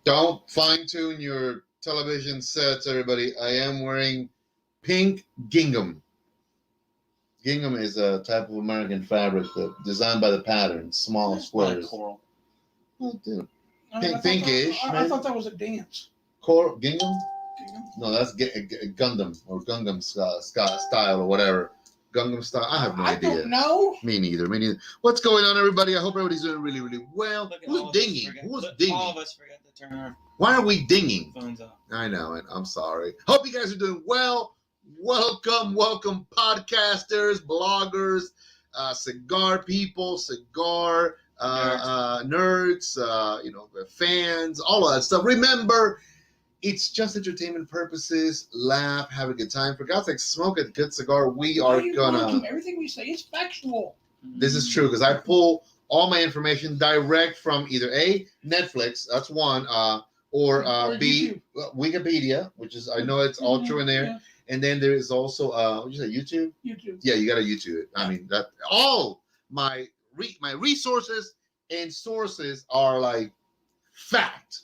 Don't fine-tune your television sets, everybody. I am wearing pink gingham. Gingham is a type of American fabric designed by the pattern, small squares. Like coral. Oh, dude. Pinkish. I thought that was a dance. Coral, gingham? No, that's Gundam or Gangnam style or whatever. Gangnam style. I have no idea. I don't know. Me neither. What's going on, everybody? I hope everybody's doing really, really well. Who's dinging? Who's dinging? All of us forgot to turn our Why are we dinging? phones off. I know it. I'm sorry. Hope you guys are doing well. Welcome, podcasters, bloggers, cigar people, cigar nerds, fans, all of that stuff. Remember, it's just entertainment purposes. Laugh, have a good time. For God's sake, smoke a good cigar. We are gonna. Everything we say is factual. This is true because I pull all my information direct from either A, Netflix, that's one, or B, Wikipedia, which is, I know it's all true in there. Yeah. And then there is also, what did you say, YouTube? YouTube. Yeah, you got to YouTube it. I mean, that all my resources and sources are like fact,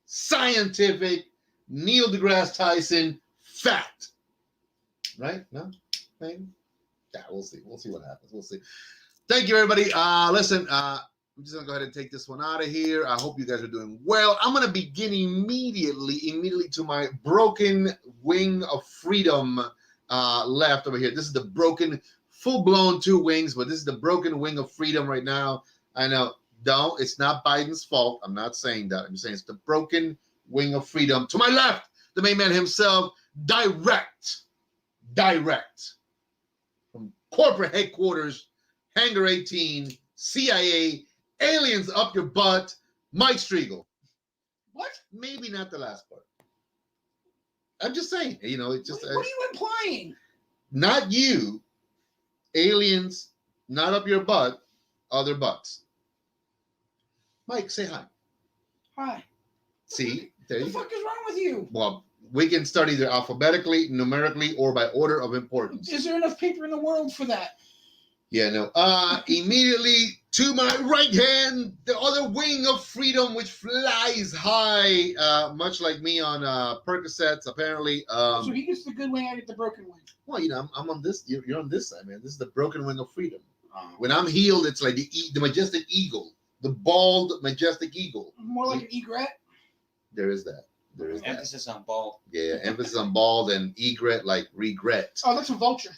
scientific, Neil deGrasse Tyson fact. Right? No? Maybe? Yeah, we'll see. We'll see what happens. We'll see. Thank you, everybody. Listen, I'm just going to go ahead and take this one out of here. I hope you guys are doing well. I'm going to begin immediately to my broken wing of freedom left over here. This is the broken, full-blown 2 wings, but this is the broken wing of freedom right now. I know. Don't. It's not Biden's fault. I'm not saying that. I'm saying it's the broken wing of freedom. To my left, the main man himself, direct from corporate headquarters, Hangar 18, CIA, aliens up your butt, Mike Striegel. What? Maybe not the last part. I'm just saying, it's just. What are you implying? Not you, aliens, not up your butt, other butts. Mike, say hi. Hi. See, there you go. What the fuck is wrong with you? Well, we can start either alphabetically, numerically, or by order of importance. Is there enough paper in the world for that? Yeah, no. Immediately to my right hand, the other wing of freedom, which flies high, much like me on Percocets, apparently. So he gets the good wing, I get the broken wing. Well, I'm on this. You're on this side, man. This is the broken wing of freedom. When I'm healed, it's like the majestic eagle, the bald, majestic eagle. More like an egret. There is that. There is emphasis on bald. Yeah, emphasis on bald and egret, like regret. Oh, that's a vulture.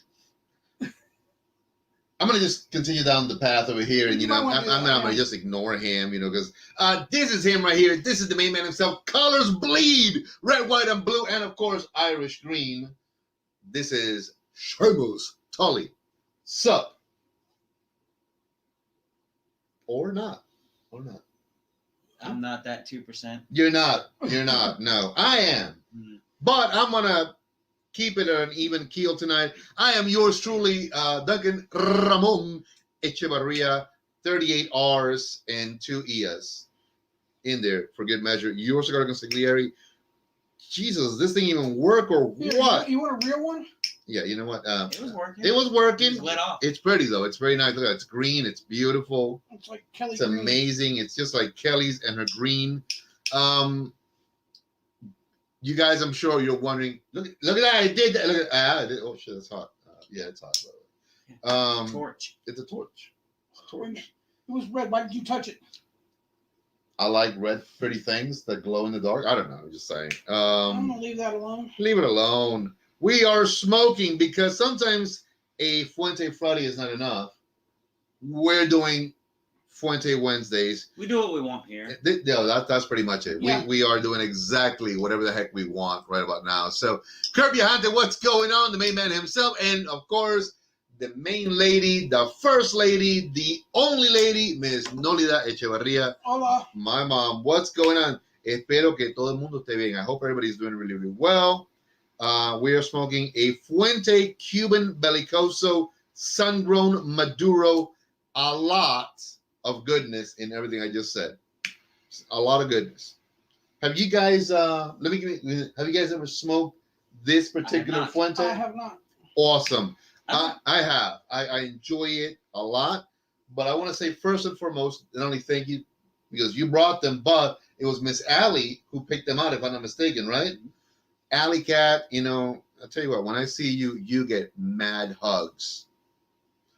I'm going to just continue down the path over here, and, I'm going to just ignore him, because this is him right here. This is the main man himself. Colors bleed. Red, white, and blue, and, of course, Irish green. This is Seamus Tolle. Sup. Or not. I'm not that 2%. You're not. No, I am. But I'm going to keep it on an even keel tonight. I am yours truly, Duncan Ramon Echevarria, 38 R's and 2 E's in there for good measure. Your Cigar Consigliere. Jesus, does this thing even work or what? You want a real one? Yeah, you know what? It was working. It was working. It was lit off. It's pretty, though. It's very nice. Look at it. It's green. It's beautiful. It's like Kelly It's green. amazing. It's just like Kelly's and her green. You guys, I'm sure you're wondering. Look at that! I did that. Look at I did. Oh shit! It's hot. Yeah, it's hot. By the way. Torch. It's a torch. It was red. Why did you touch it? I like red, pretty things that glow in the dark. I don't know. I'm just saying. I'm gonna leave that alone. Leave it alone. We are smoking because sometimes a Fuente Friday is not enough. We're doing Fuente Wednesdays. We do what we want here. That's pretty much it. Yeah. We are doing exactly whatever the heck we want right about now. So, Curb Your Hunter, what's going on? The main man himself, and of course, the main lady, the first lady, the only lady, Miss Nolida Echevarria. Hola. My mom, what's going on? Espero que todo el mundo esté bien. I hope everybody's doing really, really well. We are smoking a Fuente Cuban Bellicoso sun-grown Maduro. A lot of goodness in everything I just said. A lot of goodness. Have you guys have you guys ever smoked this particular Fuente? I have not. Awesome. I have. I enjoy it a lot. But I want to say first and foremost, not only thank you because you brought them, but it was Miss Allie who picked them out, if I'm not mistaken, right? Alley Cat, you know, I'll tell you what, when I see you, you get mad hugs.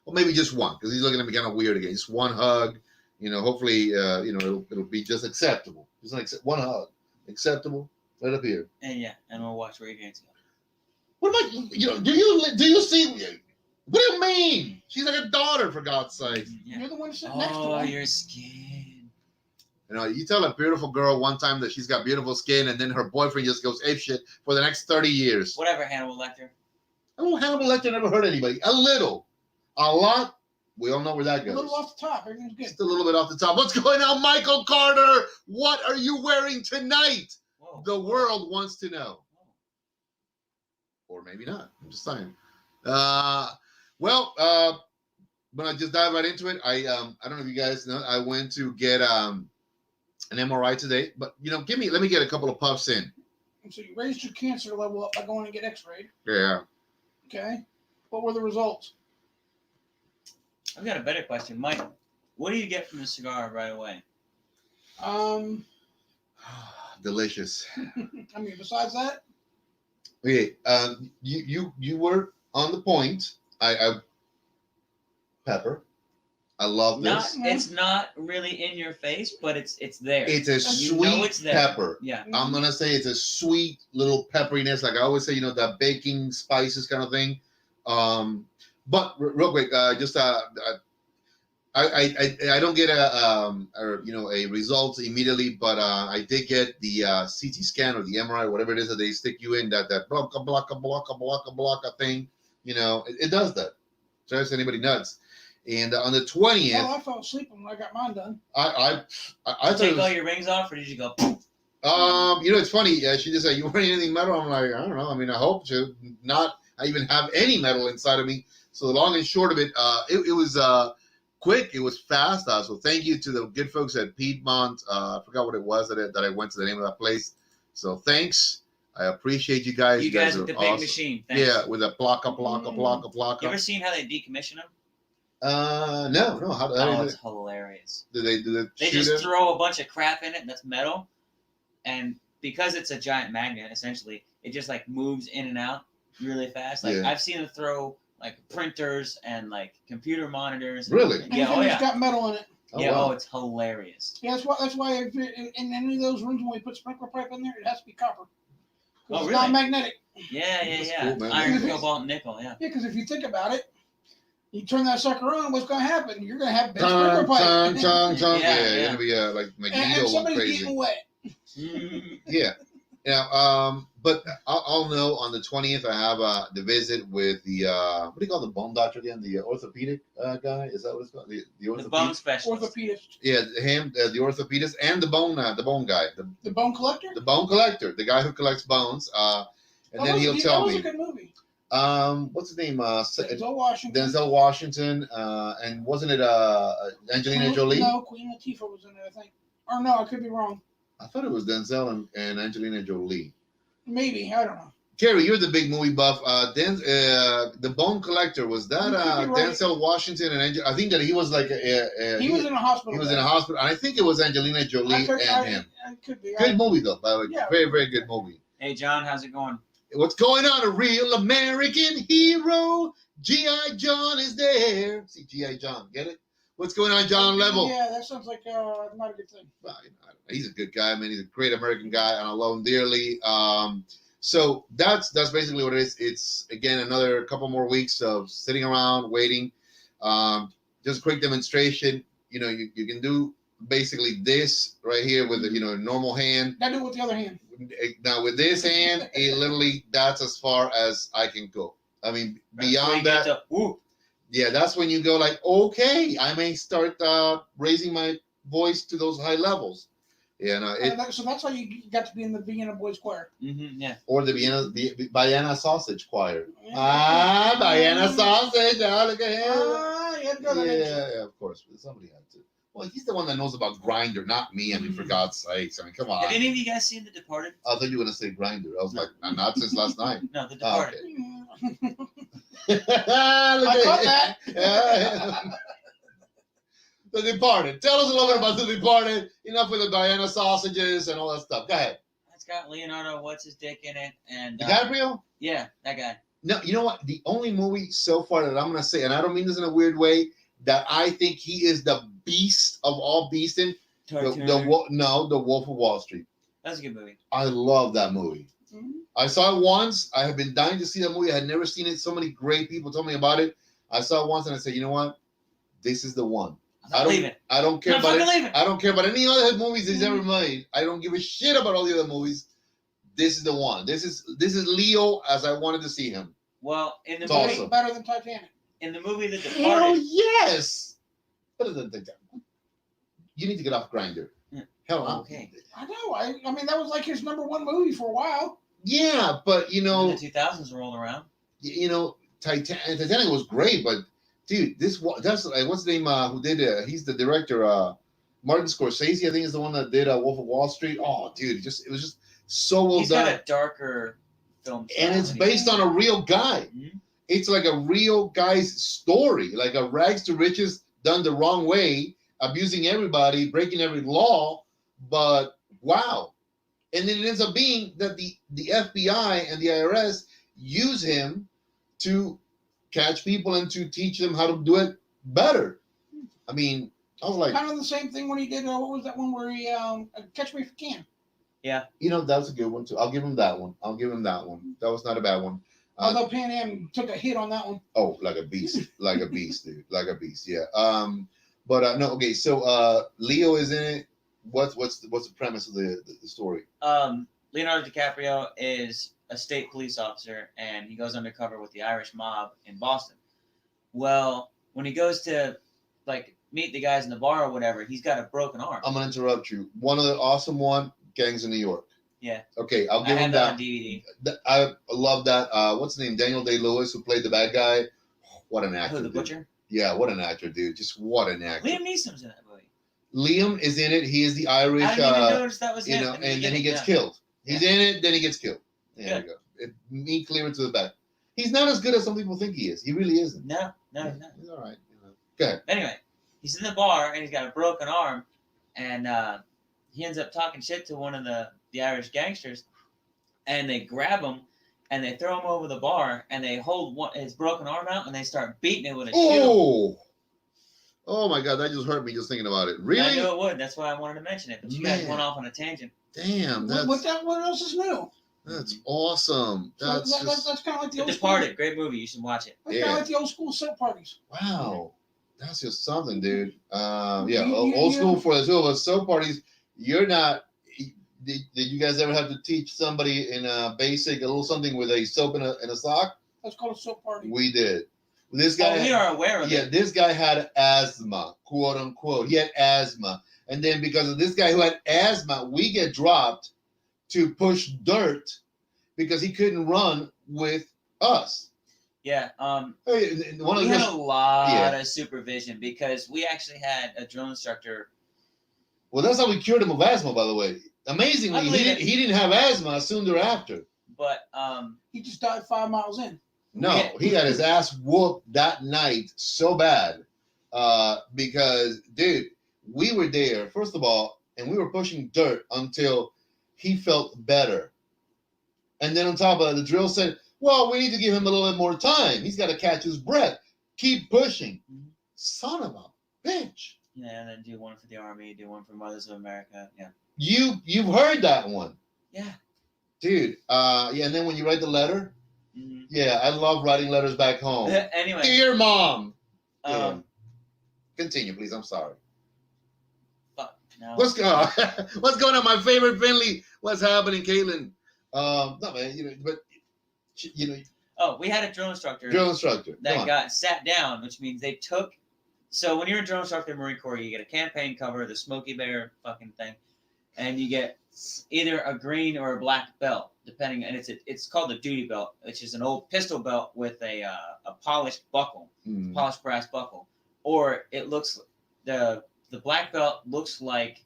Well, maybe just one, because he's looking at me kind of weird again. Just one hug, you know, hopefully, you know, it'll be just acceptable. Just like one hug. Acceptable, right up here. And yeah, and we'll watch where your hands go. What am I, you know, do you see, what do you mean? She's like a daughter, for God's sake. Yeah. You're the one sitting next to Oh, her. your skin. You know, you tell a beautiful girl one time that she's got beautiful skin, and then her boyfriend just goes apeshit for the next 30 years. Whatever, Hannibal Lecter. Oh, Hannibal Lecter never hurt anybody. A little. A lot. We all know where that A goes. little off the top. Everything's good. Just a little bit off the top. What's going on, Michael Carter? What are you wearing tonight? Whoa. The world wants to know. Or maybe not. I'm just saying. When I just dive right into it, I don't know if you guys know, I went to get an MRI today, but you know, let me get a couple of puffs in. And so you raised your cancer level up by going to get x-rayed. Yeah. Okay. What were the results? I've got a better question, Mike. What do you get from the cigar right away? Delicious. I mean, besides that, Okay. You were on the point. I pepper. I love this. It's not really in your face, but it's there. It's a You know sweet it's there. pepper. Yeah. I'm gonna say it's a sweet little pepperiness, like I always say, you know, that baking spices kind of thing. But real quick, just I don't get a result immediately, but I did get the CT scan or the MRI, whatever it is that they stick you in, that blocka thing. You know, it does that. Drives anybody nuts. And on the 20th, well, I fell asleep when I got mine done. I Did you take all your rings off, or did you go? you know, it's funny. She just said, "You wearing anything metal?" I'm like, I don't know. I mean, I hope to not. I even have any metal inside of me. So the long and short of it, it was quick. It was fast. So thank you to the good folks at Piedmont. I forgot what it was that I went to the name of that place. So thanks. I appreciate you guys. You guys are with the awesome. big machine. Thanks. Yeah, with a blocka. You ever seen how they decommission them? No. How Oh, do it's hilarious. they They shoot just it? throw a bunch of crap in it that's metal, and because it's a giant magnet, essentially, it just like moves in and out really fast. Like Yeah. I've seen them throw like printers and like computer monitors. Really? Yeah. Oh Anything yeah. that's got metal in it. Yeah. wow. Oh, it's hilarious. Yeah, that's why if in any of those rooms when we put sprinkler pipe in there, it has to be copper. 'Cause Oh, it's really? not magnetic. Yeah. That's Yeah. cool, man. Iron, Mhm. cobalt, nickel. Yeah. Yeah, because if you think about it, you turn that sucker on, what's going to happen? You're going to have bent Tongue, sprinkler pipe. tongue. Yeah, Yeah, you're yeah. gonna be like and Magneto somebody's crazy. getting wet. Yeah. Yeah. But I'll know on the 20th I have the visit with the what do you call the bone doctor again? The orthopedic guy? Is that what it's called? The The orthopedic. bone specialist. Orthopedist. Yeah, him, the orthopedist, and the bone guy, The bone collector? the bone collector, the guy who collects bones. And then he'll tell That was me. a good movie. What's his name? Denzel Washington. Denzel Washington, and wasn't it Angelina Jolie? No, Queen Latifah was in it, I think. Or no, I could be wrong. I thought it was Denzel and Angelina Jolie. Maybe, I don't know. Kerry, you're the big movie buff. The Bone Collector, was that You could be right. Denzel Washington and I think that he was like He was in a hospital. he was bed. in a hospital, and I think it was Angelina Jolie and him. I could be. Good movie though, by the way. Yeah. Very, very good movie. Hey John, how's it going? What's going on? A real American hero. G.I. John is there. See, G.I. John, get it? What's going on, John Level? Yeah, that sounds like not a good thing. Well, I don't know. He's a good guy, man. He's a great American guy, and I love him dearly. So that's basically what it is. It's again another couple more weeks of sitting around waiting. Just a quick demonstration. You know, you can do basically this right here with a normal hand. Now do it with the other hand. Now with this hand, it literally that's as far as I can go. I mean, beyond that, yeah, that's when you go like, okay, I may start raising my voice to those high levels. Yeah, no, So that's how you got to be in the Vienna Boys Choir. Mm-hmm, yeah. or the Vienna Sausage Choir. Vienna Sausage. Oh, look at him. You had to go there, didn't you? Yeah, of course. Somebody had to. Well, he's the one that knows about Grindr, not me. I mean, for God's sakes. I mean, come on. Have any of you guys seen The Departed? I thought you were going to say Grindr. I was like, not since last night. No, The Oh, Departed. okay. I caught that. The Departed. Tell us a little bit about The Departed. Enough with the Diana sausages and all that stuff. Go ahead. It's got Leonardo, what's his dick in it, and DiCaprio? yeah, that guy. No, you know what? The only movie so far that I'm gonna say, and I don't mean this in a weird way, that I think he is the beast of all beasts in the Wolf of Wall Street. That's a good movie. I love that movie. Mhm. I saw it once. I have been dying to see that movie. I had never seen it. So many great people told me about it. I saw it once and I said, you know what? This is the one. I don't care about it. I don't care about any other movies he's ever made. I don't give a shit about all the other movies. This is the one. This is Leo as I wanted to see him. Well, in the It's movie, awesome. Better than Titanic. in the movie The Hell Departed, yes. Better than that. You need to get off Grindr. Yeah. Hell no. okay. I know. I mean, that was like his #1 movie for a while. Yeah, but you know, The 2000s rolled around. Titanic was great, but dude, that's like, what's the name? Who did it? He's the director. Martin Scorsese, I think, is the one that did Wolf of Wall Street. Oh, dude, it was just so well He's done. got a darker film style And it's than based on a real guy. Mhm. It's like a real guy's story, like a rags to riches done the wrong way, abusing everybody, breaking every law. But wow. And then it ends up being that the FBI and the IRS use him to catch people and to teach them how to do it better. I mean, I was like, Kind of the same thing when he did, what was that one where he, Catch Me If You Can. that was a good one too. I'll give him that one. That was not a bad one. Although Pan Am took a hit on that one. Oh, like a beast, dude, like a beast. Yeah. But no, okay. So Leo is in it. What's the premise of the story? Leonardo DiCaprio is a state police officer, and he goes undercover with the Irish mob in Boston. Well, when he goes to like meet the guys in the bar or whatever, he's got a broken arm. I'm gonna interrupt you. One of the awesome Gangs in New York. Yeah. Okay, I'll I give him have that that. on DVD. I love that. What's his name? Daniel Day-Lewis, who played the bad guy. What an actor! Who, the dude. butcher? Yeah, what an actor, dude. Just what an actor. Liam Neeson's in that movie. Liam is in it. He is the Irish. I didn't even notice that was him. And then he gets killed. He's in it, then he gets killed. There you go. Me clear it to the back. He's not as good as some people think he is. He really isn't. No. He's all right. Go ahead. Anyway, he's in the bar and he's got a broken arm, and he ends up talking shit to one of the Irish gangsters, and they grab him and they throw him over the bar and they hold his broken arm out and they start beating it with a shoe. Oh my God, that just hurt me just thinking about it. Really? I knew it would. That's why I wanted to mention it. But you guys Man. went off on a tangent. Damn, What else is new? that's awesome. So That's just that's kind of like the The old school. Departed, great movie. You should watch it. That's kind of like the old school soap parties. wow. That's just something, dude. Yeah, You- old you- school for the two of us. Soap parties. You're not. Did you guys ever have to teach somebody in a basic a little something with a soap in a sock? That's called a soap party. We did. This guy. We are aware of Yeah, it. this guy had asthma, quote unquote. He had asthma. And then because of this guy who had asthma, we get dropped to push dirt because he couldn't run with us. Yeah. Hey, one of We the had a lot of supervision because we actually had a drill instructor. well, that's how we cured him of asthma, by the way. Amazingly, I believe it. he didn't have asthma soon thereafter. But He just died 5 miles in. No, Yeah. he got his ass whooped that night so bad because, dude, we were there, first of all, and we were pushing dirt until he felt better. And then on top of it, the drill said, well, we need to give him a little bit more time. He's got to catch his breath. Keep pushing. Mhm. Son of a bitch. yeah, and then do one for the Army, do one for Mothers of America. Yeah. You've heard that one. Yeah. Dude, yeah, and then when you write the letter, Mhm. yeah, I love writing letters back home. Anyway. Dear Mom. Yeah. Um, Continue, please. I'm sorry. fuck, no. What's going on? My favorite Finley. What's happening, Caitlin? No, man, but Oh, we had a drill instructor drill instructor. Come that on. got sat down, which means they took. So when you're a drill instructor in the Marine Corps, you get a campaign cover, the Smokey Bear fucking thing, and you get either a green or a black belt, depending. And it's called a duty belt, which is an old pistol belt with a polished buckle, Mm. polished brass buckle, or it looks the black belt looks like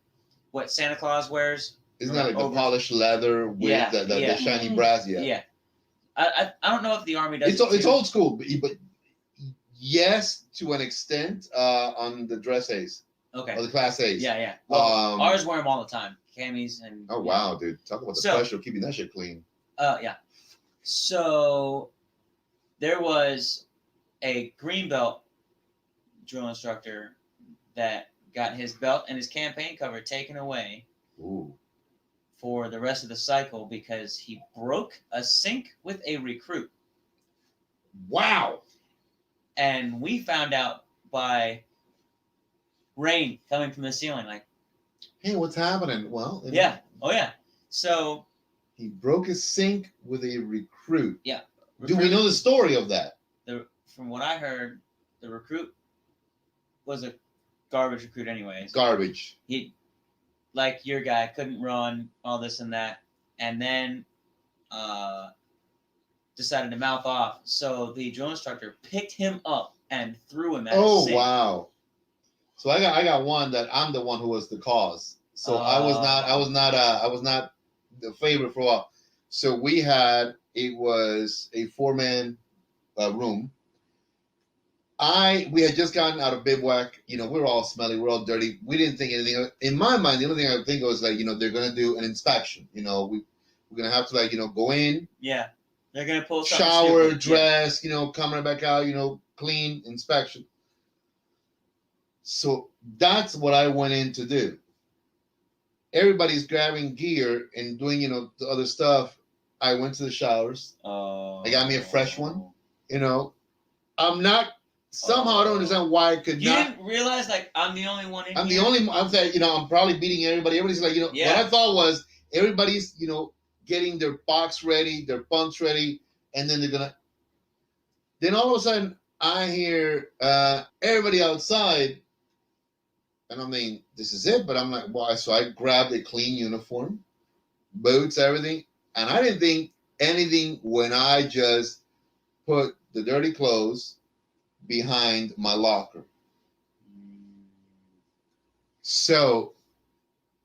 what Santa Claus wears. Isn't that like the over- polished leather with Yeah, the yeah. shiny brass? Yeah. Yeah. I don't know if the Army does. It's too. old school, but yes, to an extent, on the dress ace. Okay. Or the Class A's. Yeah. Well, ours wear them all the time. Camis and. Oh wow, dude! Talk about the pressure of keeping that shit clean. Yeah. So there was a green belt drill instructor that got his belt and his campaign cover taken away. Ooh. For the rest of the cycle because he broke a sink with a recruit. Wow. And we found out by rain coming from the ceiling, like, hey, what's happening? Well, yeah. Oh, yeah. So he broke his sink with a recruit. Yeah. Do we know the story of that? From what I heard, the recruit was a garbage recruit anyways. Garbage. He, like your guy, couldn't run, all this and that, and then decided to mouth off. So the drill instructor picked him up and threw him at his sink. Wow. So I got one that I'm the one who was the cause. So I was not the favorite for a while. So it was a 4-man room. We had just gotten out of bivouac. You know, we were all smelly, we're all dirty. We didn't think anything. In my mind, the only thing I would think was like, you know, they're gonna do an inspection. You know, we're gonna have to like, you know, go in. Yeah, they're gonna pull shower, stupid. dress, you know, come right back out. You know, clean, inspection. So that's what I went in to do. Everybody's grabbing gear and doing, you know, the other stuff. I went to the showers. I got me a fresh one. You know, I'm not. Somehow I don't understand why I could you not. You didn't realize like I'm the only one in I'm here? the only. I'm saying, you know, I'm probably beating everybody. Everybody's like, you know, what I thought was everybody's, you know, getting their box ready, their pumps ready, and then they're gonna. Then all of a sudden I hear everybody outside, and I mean, this is it. But I'm like, why? So I grabbed a clean uniform, boots, everything, and I didn't think anything when I just put the dirty clothes behind my locker. So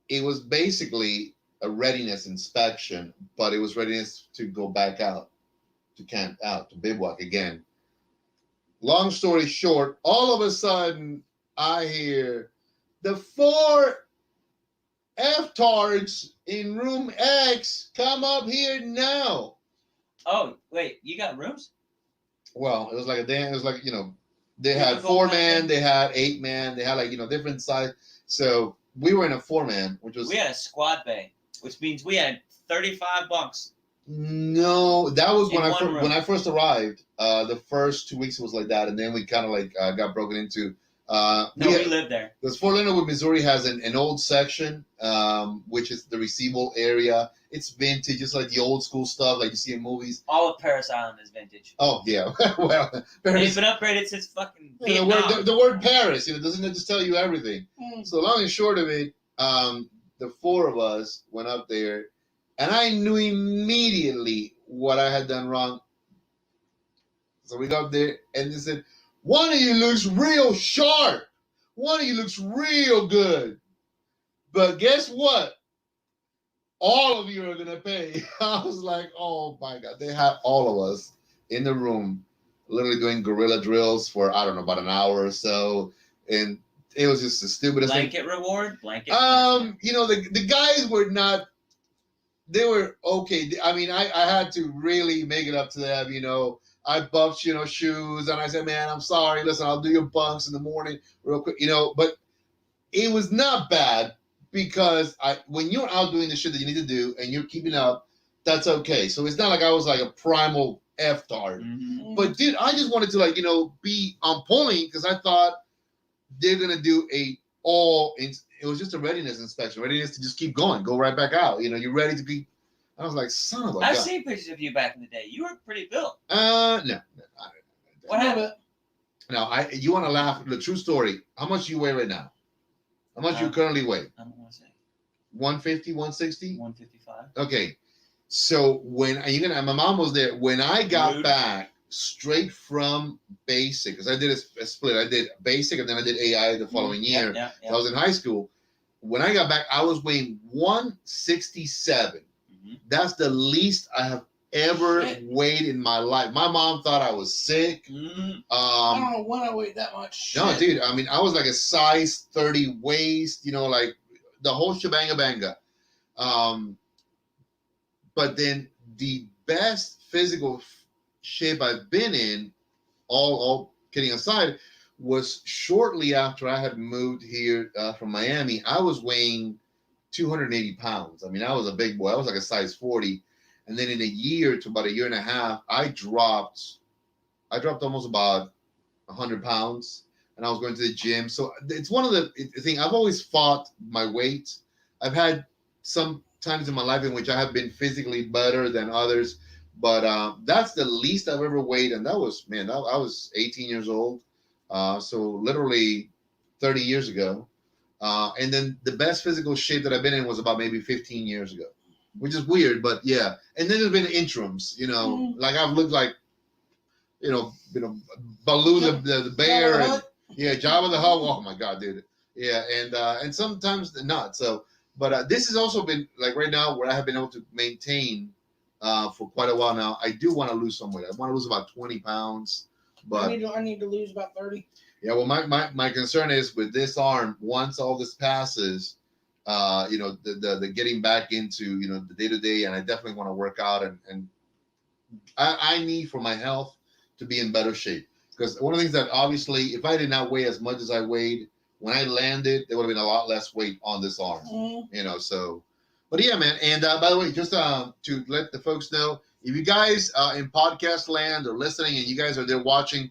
it was basically a readiness inspection, but it was readiness to go back out, to camp out, to bivouac again. Long story short, all of a sudden I hear the 4 F-tards in room X come up here now. Oh, wait, you got rooms? Well, it was like you know, they had 4-man, they had 8-man, they had like, you know, different size. So we were in a 4-man, which was. We had a squad bay, which means we had 35 bunks. No, that was when I first arrived. The first 2 weeks was like that, and then we kind of like got broken into. We lived there. Because Fort Leonard Wood, Missouri has an old section, which is the receivable area. It's vintage, it's like the old school stuff like you see in movies. All of Paris Island is vintage. Oh yeah, well, Paris. It's been upgraded since fucking Vietnam. The word Paris, you know, doesn't it just tell you everything? So long and short of it, the 4 of us went up there, and I knew immediately what I had done wrong. So we got up there, and they said, "One of you looks real sharp. One of you looks real good. But guess what? All of you are going to pay." I was like, oh my God. They had all of us in the room literally doing guerrilla drills for, I don't know, about an hour or so. And it was just the stupidest blanket thing. Reward? Blanket? You know, the guys were not, they were okay. I mean, I had to really make it up to them, you know. I buffed, you know, shoes, and I said, man, I'm sorry. Listen, I'll do your bunks in the morning real quick, you know. But it was not bad because when you're out doing the shit that you need to do and you're keeping up, that's okay. So it's not like I was like a primal F-tard. Mm-hmm. But, dude, I just wanted to, like, you know, be on point because I thought they're going to do it was just a readiness inspection, readiness to just keep going, go right back out. You know, you're ready to be. I was like, son of a I've God. seen pictures of you back in the day. You were pretty built. No. What happened? No, you want to laugh. The true story. How much you weigh right now? How much you currently weigh? I don't want to say. 150, 160? 155. Okay. So my mom was there. When I got back straight from basic, because I did a split. I did basic and then I did AI the following year. Yeah. So I was in high school. When I got back, I was weighing 167. That's the least I have ever Shit. weighed in my life. My mom thought I was sick. I don't know when I weighed that much. No, Shit. dude. I mean, I was like a size 30 waist. You know, like the whole shebanga banga. But then the best physical shape I've been in, all kidding aside, was shortly after I had moved here from Miami. I was weighing 280 pounds. I mean, I was a big boy. I was like a size 40. And then in a year to about a year and a half, I dropped almost about 100 pounds. And I was going to the gym. So it's one of the things. I've always fought my weight. I've had some times in my life in which I have been physically better than others. But that's the least I've ever weighed. And that was, man, I was 18 years old. So literally 30 years ago. And then the best physical shape that I've been in was about maybe 15 years ago, which is weird, but yeah. And then there's been interims, you know, like I've looked like, you know, Baloo the bear, and yeah, Jabba the Hutt. Oh my God, dude. Yeah, and sometimes not. So, but this has also been like right now where I have been able to maintain for quite a while now. I do want to lose some weight. I want to lose about 20 pounds, but I need to lose about 30. Yeah, well, my concern is with this arm. Once all this passes, you know, the getting back into, you know, the day to day, and I definitely want to work out, and I need for my health to be in better shape, because one of the things that obviously, if I did not weigh as much as I weighed when I landed, there would have been a lot less weight on this arm, you know. So, but yeah, man. And by the way, just to let the folks know, if you guys in podcast land are listening, and you guys are there watching.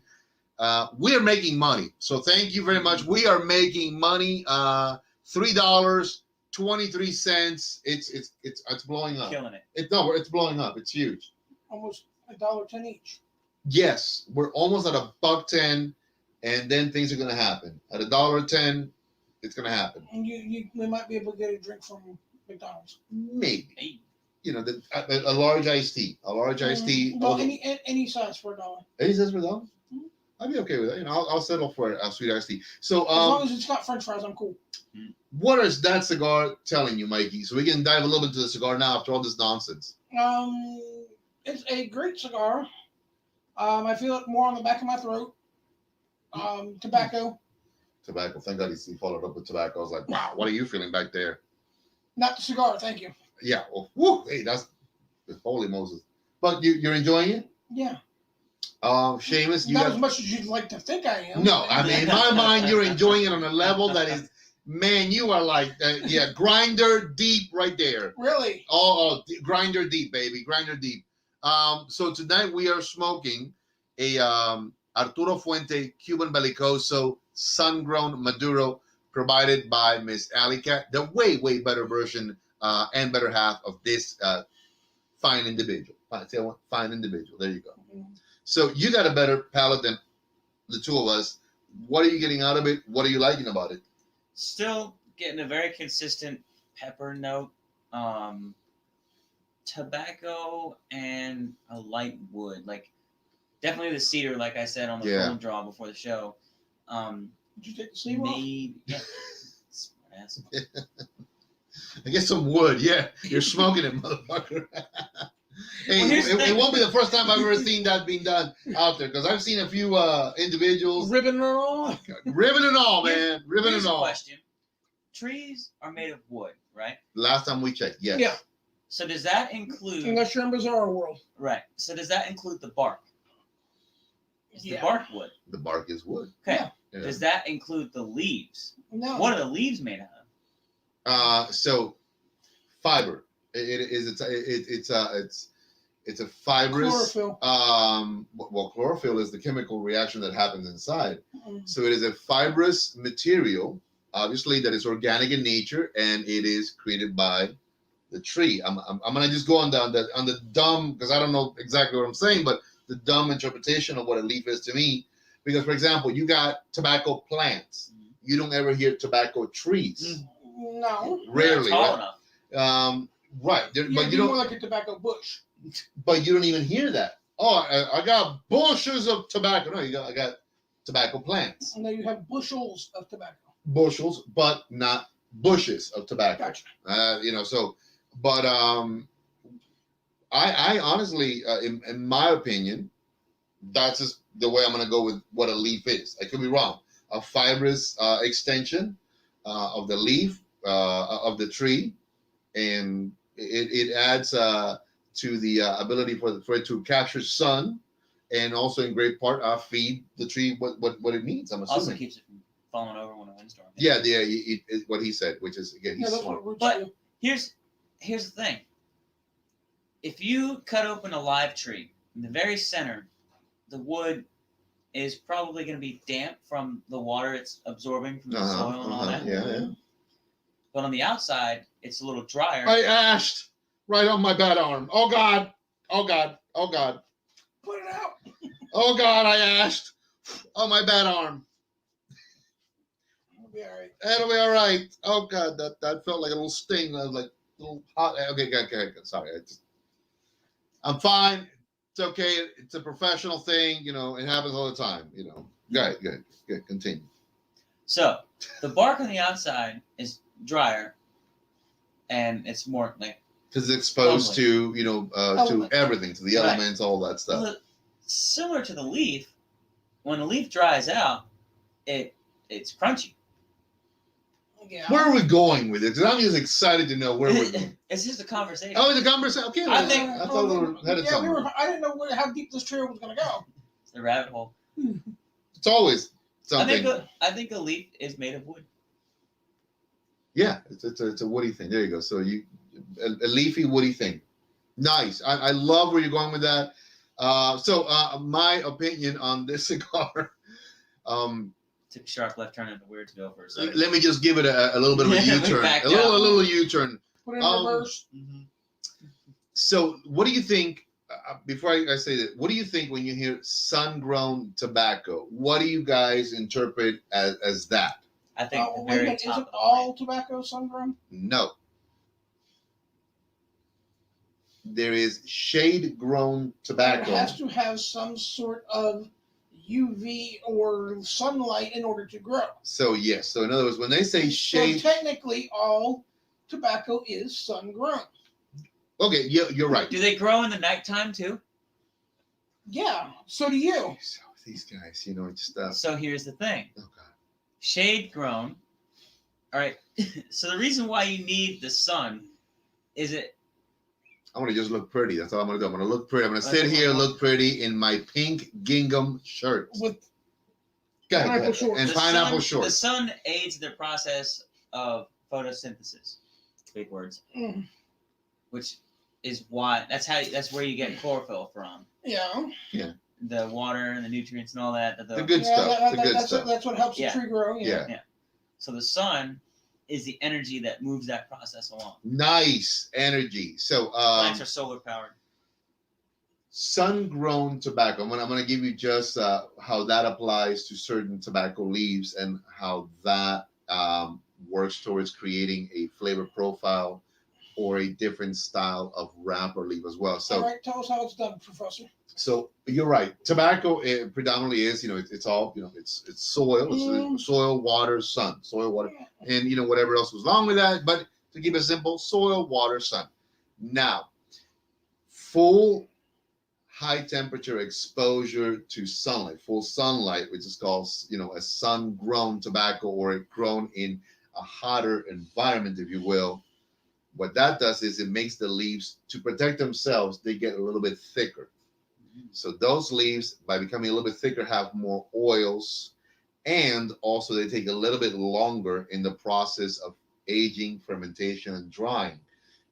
We are making money, so thank you very much. We are making money. $3.23. It's blowing up. Killing it. It's blowing up. It's huge. Almost $1.10 each. Yes, we're almost at $1.10, and then things are gonna happen. At $1.10, it's gonna happen. And we might be able to get a drink from McDonald's. Maybe. Hey. You know, a large iced tea. A large iced tea. Well, any size for $1. Any size for $1? I'd be okay with that. You know, I'll settle for a sweet iced tea. So, as long as it's not French fries, I'm cool. What is that cigar telling you, Mikey? So we can dive a little bit into the cigar now after all this nonsense. It's a great cigar. I feel it more on the back of my throat. Tobacco. Tobacco. Thank God he followed up with tobacco. I was like, wow, what are you feeling back there? Not the cigar, thank you. Yeah. Well, woo, hey, that's holy Moses. But you're enjoying it? Yeah. Seamus, you not got... as much as you'd like to think I am. No, I mean, in my mind, you're enjoying it on a level that is, man, you are like, grinder deep right there. Really? Oh, grinder deep, baby, grinder deep. So tonight we are smoking a Arturo Fuente Cuban Bellicoso sun-grown Maduro, provided by Miss Alicat, the way better version and better half of this fine individual. Fine individual. There you go. Mm-hmm. So you got a better palate than the two of us. What are you getting out of it? What are you liking about it? Still getting a very consistent pepper note, tobacco, and a light wood. Like definitely the cedar, like I said on the phone draw before the show. Did you take the sleeve off? Yeah. Smart ass. I get some wood. Yeah, you're smoking it, motherfucker. Hey, Well, it won't be the first time I've ever seen that being done out there, because I've seen a few individuals Ribbon and all. ribbon and all, man, ribbon Here's and a all. question: trees are made of wood, right? Last time we checked, yes. Yeah. So does that include? Unless you're in Bizarro World. Right. So does that include the bark? Is the bark wood? The bark is wood. Okay. Yeah. Does that include the leaves? No. What are the leaves made out of? So fiber. It's a fibrous. Chlorophyll. Well, chlorophyll is the chemical reaction that happens inside. Mm-hmm. So it is a fibrous material, obviously, that is organic in nature, and it is created by the tree. I'm gonna just go on the dumb, because I don't know exactly what I'm saying, but the dumb interpretation of what a leaf is to me. Because, for example, you got tobacco plants. You don't ever hear tobacco trees. No. Rarely. Tall Right? enough. Right. But you don't. More like a tobacco bush. But you don't even hear that. Oh, I got bushels of tobacco. No, I got tobacco plants. And then you have bushels of tobacco. Bushels, but not bushes of tobacco. Gotcha. So, but I honestly, in my opinion, that's just the way I'm going to go with what a leaf is. I could be wrong. A fibrous extension of the leaf of the tree, and it adds to the ability for it to capture sun, and also in great part feed the tree what it needs. I'm assuming. Also keeps it from falling over when a windstorm hits. Yeah, what he said, which is again, he's that's what roots But do. here's the thing. If you cut open a live tree, in the very center, the wood is probably going to be damp from the water it's absorbing from the soil and all that. Yeah. But on the outside, it's a little drier. I ashed right on my bad arm. Oh God. Oh God. Oh God. Put it out. Oh God, I ashed on my bad arm. It'll be all right. That'll be all right. Oh God, that felt like a little sting. I was like a little hot. Okay, sorry. I'm fine. It's okay. It's a professional thing. You know, it happens all the time. You know. Good. Continue. So the bark on the outside is drier, and it's more like because it's exposed to to everything, to the Right. elements, all that stuff. Well, similar to the leaf. When the leaf dries out, it's crunchy. Yeah. Where are we going with it? Because I'm just excited to know where we're going. It's just a conversation. Oh, it's a conversation. Okay, I think- I thought we were headed somewhere. I didn't know how deep this trail was going to go. It's the rabbit hole. It's always something. I think a leaf is made of wood. Yeah, it's a woody thing. There you go. So a leafy woody thing. Nice. I love where you're going with that. So my opinion on this cigar. Took a sharp left turn into weird to go for a second. Let me just give it a little bit of a Yeah, we U-turn. backed A out. little U-turn. Put it in reverse. Mm-hmm. So what do you think? Before I say that, what do you think when you hear sun-grown tobacco? What do you guys interpret as that? I think the Wait a very minute, top is of it the all line. tobacco sun-grown? No. There is shade-grown tobacco. It has to have some sort of UV or sunlight in order to grow. So yes. So in other words, when they say So shade, technically, all tobacco is sun-grown. okay, you're right. Do they grow in the nighttime too? Yeah. So do you. So these guys, just So here's the thing. oh God. Shade grown. All right. So the reason why you need the sun is it. I want to just look pretty. That's all I'm gonna do. I'm gonna look pretty. I'm gonna That's sit what here, I want. look pretty in my pink gingham shirt. With Go ahead. pineapple shorts. And the pineapple sun, shorts. The sun aids the process of photosynthesis. Big words. Mm. Which is why that's where you get chlorophyll from. Yeah. The water and the nutrients and all that. The good stuff. The good stuff. That's what helps Yeah. the tree grow. Yeah. So the sun is the energy that moves that process along. Nice energy. So Plants are solar powered. sun-grown tobacco. I'm gonna give you just how that applies to certain tobacco leaves and how that works towards creating a flavor profile or a different style of wrap or leaf as well. So All right, tell us how it's done, Professor. So you're right. Tobacco predominantly is, it's all, it's soil, it's soil, water, sun, soil, water, and whatever else was along with that. But to keep it simple, soil, water, sun. Now, full high temperature exposure to sunlight, full sunlight, which is called, a sun-grown tobacco or grown in a hotter environment, if you will. What that does is it makes the leaves, to protect themselves, they get a little bit thicker. So those leaves, by becoming a little bit thicker, have more oils, and also they take a little bit longer in the process of aging, fermentation, and drying.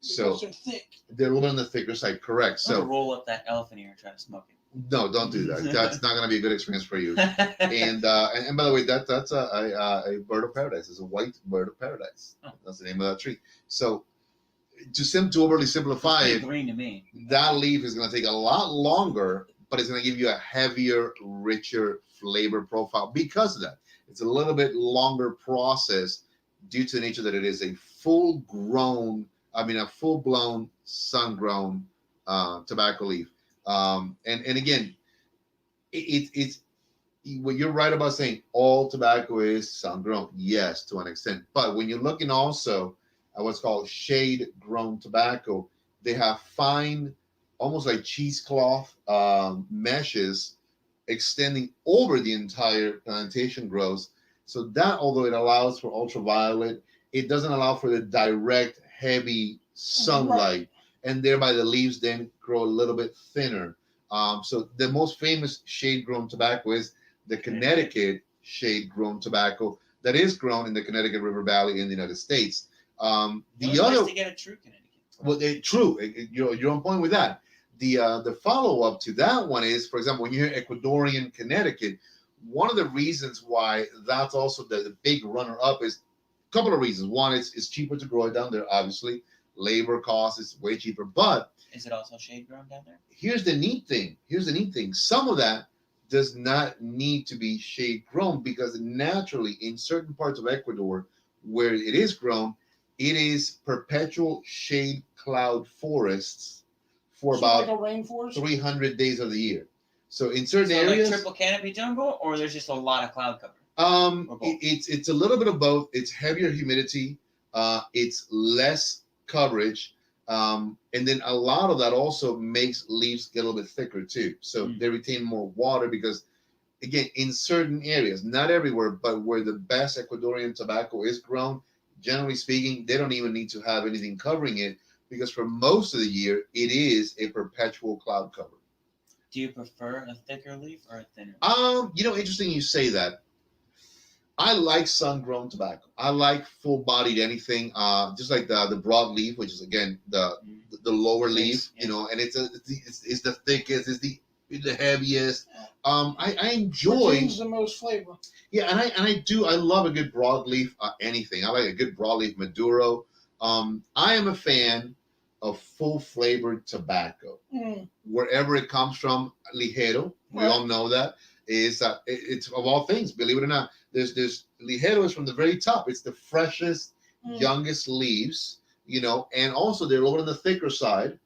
So Because they're thick. they're a little bit on the thicker side, correct? I'm gonna So roll up that elephant ear and try to smoke it. no, don't do that. That's not going to be a good experience for you. And by the way, that's a bird of paradise. It's a white bird of paradise. Oh. That's the name of that tree. So to overly simplify It's it, green to me. that leaf is going to take a lot longer, but it's going to give you a heavier, richer flavor profile because of that. It's a little bit longer process due to the nature that it is a full-blown sun-grown tobacco leaf. And again, it's what you're right about saying all tobacco is sun-grown. Yes, to an extent. But when you're looking also at what's called shade-grown tobacco, they have fine almost like cheesecloth meshes extending over the entire plantation grows. So that, although it allows for ultraviolet, it doesn't allow for the direct, heavy sunlight, and thereby the leaves then grow a little bit thinner. So the most famous shade-grown tobacco is the Connecticut shade-grown tobacco that is grown in the Connecticut River Valley in the United States. The other, nice to get a true Connecticut. well, true, you're on point with that. The follow-up to that one is, for example, when you hear Ecuadorian Connecticut, one of the reasons why that's also the big runner-up is a couple of reasons. One, it's cheaper to grow it down there, obviously. Labor cost is way cheaper. But is it also shade grown down there? Here's the neat thing. Some of that does not need to be shade grown because naturally in certain parts of Ecuador where it is grown, it is perpetual shade cloud forests for about like a rainforest? 300 days of the year. So in certain So areas, like triple canopy jungle, or there's just a lot of cloud cover. It's a little bit of both. It's heavier humidity. It's less coverage. And then a lot of that also makes leaves get a little bit thicker too. So they retain more water because, again, in certain areas, not everywhere, but where the best Ecuadorian tobacco is grown, generally speaking, they don't even need to have anything covering it because for most of the year, it is a perpetual cloud cover. Do you prefer a thicker leaf or a thinner? Interesting you say that. I like sun-grown tobacco. I like full-bodied anything, just like the broadleaf, which is again the lower leaf, yes. And it's the thickest, it's the heaviest. I enjoy. Retains the most flavor. Yeah, I love a good broadleaf anything. I like a good broadleaf Maduro. I am a fan of full-flavored tobacco, wherever it comes from. Ligero, we all know that. It's of all things, believe it or not. There's Ligero is from the very top. It's the freshest, youngest leaves, and also they're a little on the thicker side,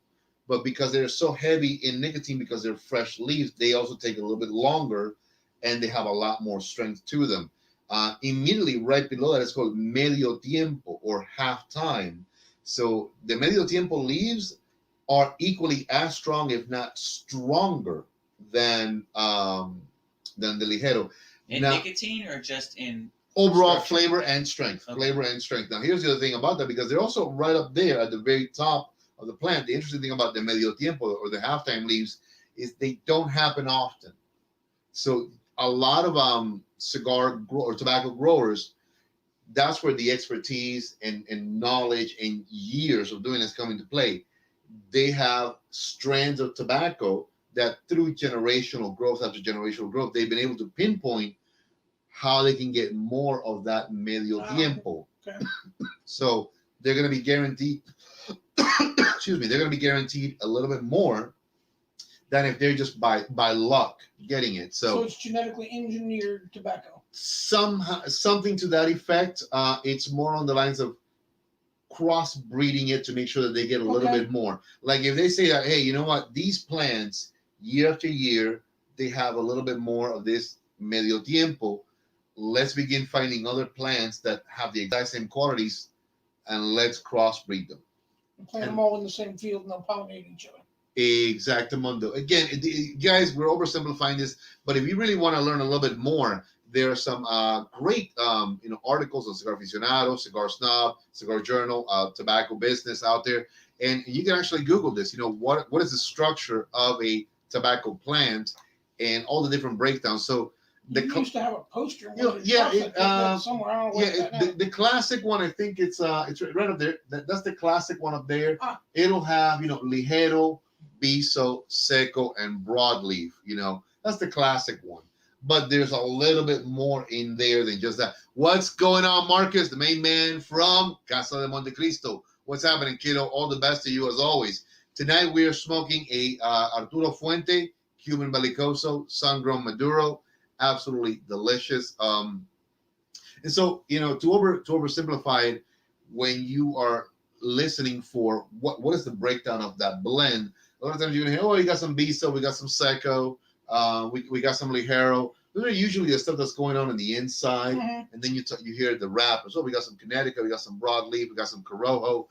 but because they're so heavy in nicotine, because they're fresh leaves, they also take a little bit longer, and they have a lot more strength to them. Immediately right below that is called medio tiempo or half time. So the medio tiempo leaves are equally as strong, if not stronger, than the Ligero. In nicotine or just in overall structure? flavor and strength? Okay. Flavor and strength. Now, here's the other thing about that, because they're also right up there at the very top of the plant. The interesting thing about the medio tiempo or the halftime leaves is they don't happen often. So a lot of cigar or tobacco growers, that's where the expertise and knowledge and years of doing this come into play. They have strands of tobacco that through generational growth after generational growth, they've been able to pinpoint how they can get more of that medio tiempo. Okay. So they're going to be guaranteed, excuse me, they're going to be guaranteed a little bit more than if they're just by luck getting it. So it's genetically engineered tobacco. Something to that effect. It's more on the lines of crossbreeding it to make sure that they get a little bit more. Like if they say that, hey, you know what, these plants year after year, they have a little bit more of this medio tiempo. Let's begin finding other plants that have the exact same qualities, and let's crossbreed them. Plant them all in the same field, and they'll pollinate each other. Exactamundo. Again, guys, we're oversimplifying this, but if you really want to learn a little bit more, there are some great articles on Cigar Aficionado, Cigar Snob, Cigar Journal, Tobacco Business out there, and you can actually Google this. What is the structure of a tobacco plant and all the different breakdowns. So you used to have a poster. Somewhere. I don't know the classic one. I think it's right up there. That's the classic one up there. It'll have ligero, biso, seco, and broadleaf. That's the classic one. But there's a little bit more in there than just that. What's going on, Marcus, the main man from Casa de Montecristo? What's happening, kiddo? All the best to you as always. Tonight we are smoking a Arturo Fuente Cuban Belicoso sun-grown Maduro. Absolutely delicious. And so, to oversimplify it, when you are listening for what is the breakdown of that blend, a lot of times you're gonna hear, oh, you got some biso, we got some seco, we got some ligero. Those are usually the stuff that's going on in the inside, and then you hear the wrappers. Oh, we got some Connecticut, we got some broadleaf, we got some Corojo,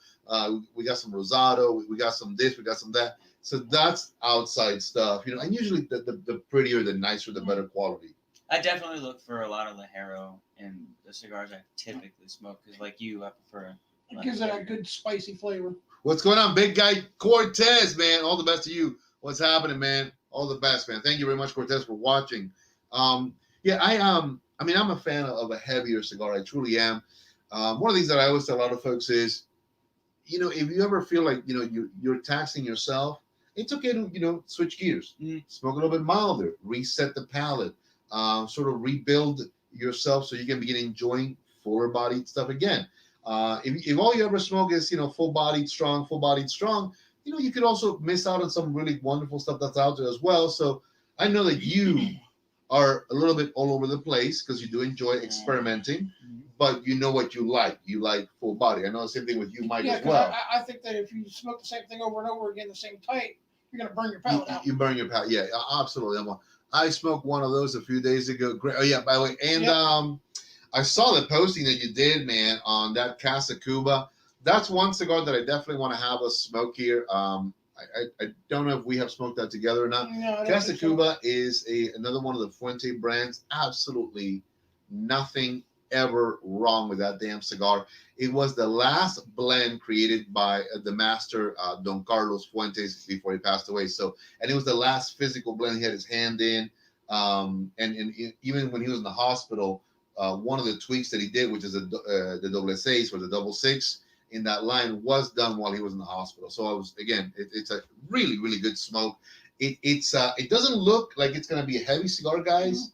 we got some Rosado, we got some this, we got some that. So that's outside stuff, you know. And usually the prettier, the nicer, the better quality. I definitely look for a lot of the Haro in the cigars I typically smoke because, like you, I prefer. It gives it a good spicy flavor. What's going on, big guy Cortez, man? All the best to you. What's happening, man? All the best, man. Thank you very much, Cortez, for watching. Yeah, I mean, I'm a fan of a heavier cigar. I truly am. One of the things that I always tell a lot of folks is, you know, if you ever feel like, you know, you're taxing yourself, it's okay to, you know, switch gears, smoke a little bit milder, reset the palate, sort of rebuild yourself so you can begin enjoying fuller bodied stuff again. If all you ever smoke is, you know, full bodied strong, you know, you could also miss out on some really wonderful stuff that's out there as well. So I know that you are a little bit all over the place because you do enjoy experimenting, but you know what you like. You like full body. I know the same thing with you, Mike, as well. I think that if you smoke the same thing over and over again, the same type, you're going to burn your palate out. You burn your palate. Yeah, absolutely. I smoked one of those a few days ago. Great. Oh, yeah, by the way. And I saw the posting that you did, man, on that Casa Cuba. That's one cigar that I definitely want to have us smoke here. I don't know if we have smoked that together or not. No, Casa Cuba is another one of the Fuente brands. Absolutely nothing ever wrong with that damn cigar. It was the last blend created by the master Don Carlos Fuentes before he passed away. So, and it was the last physical blend he had his hand in. And even when he was in the hospital, one of the tweaks that he did, which is the double seis or the double six in that line, was done while he was in the hospital. So I was, again, it's a really, really good smoke. It doesn't look like it's gonna be a heavy cigar, guys,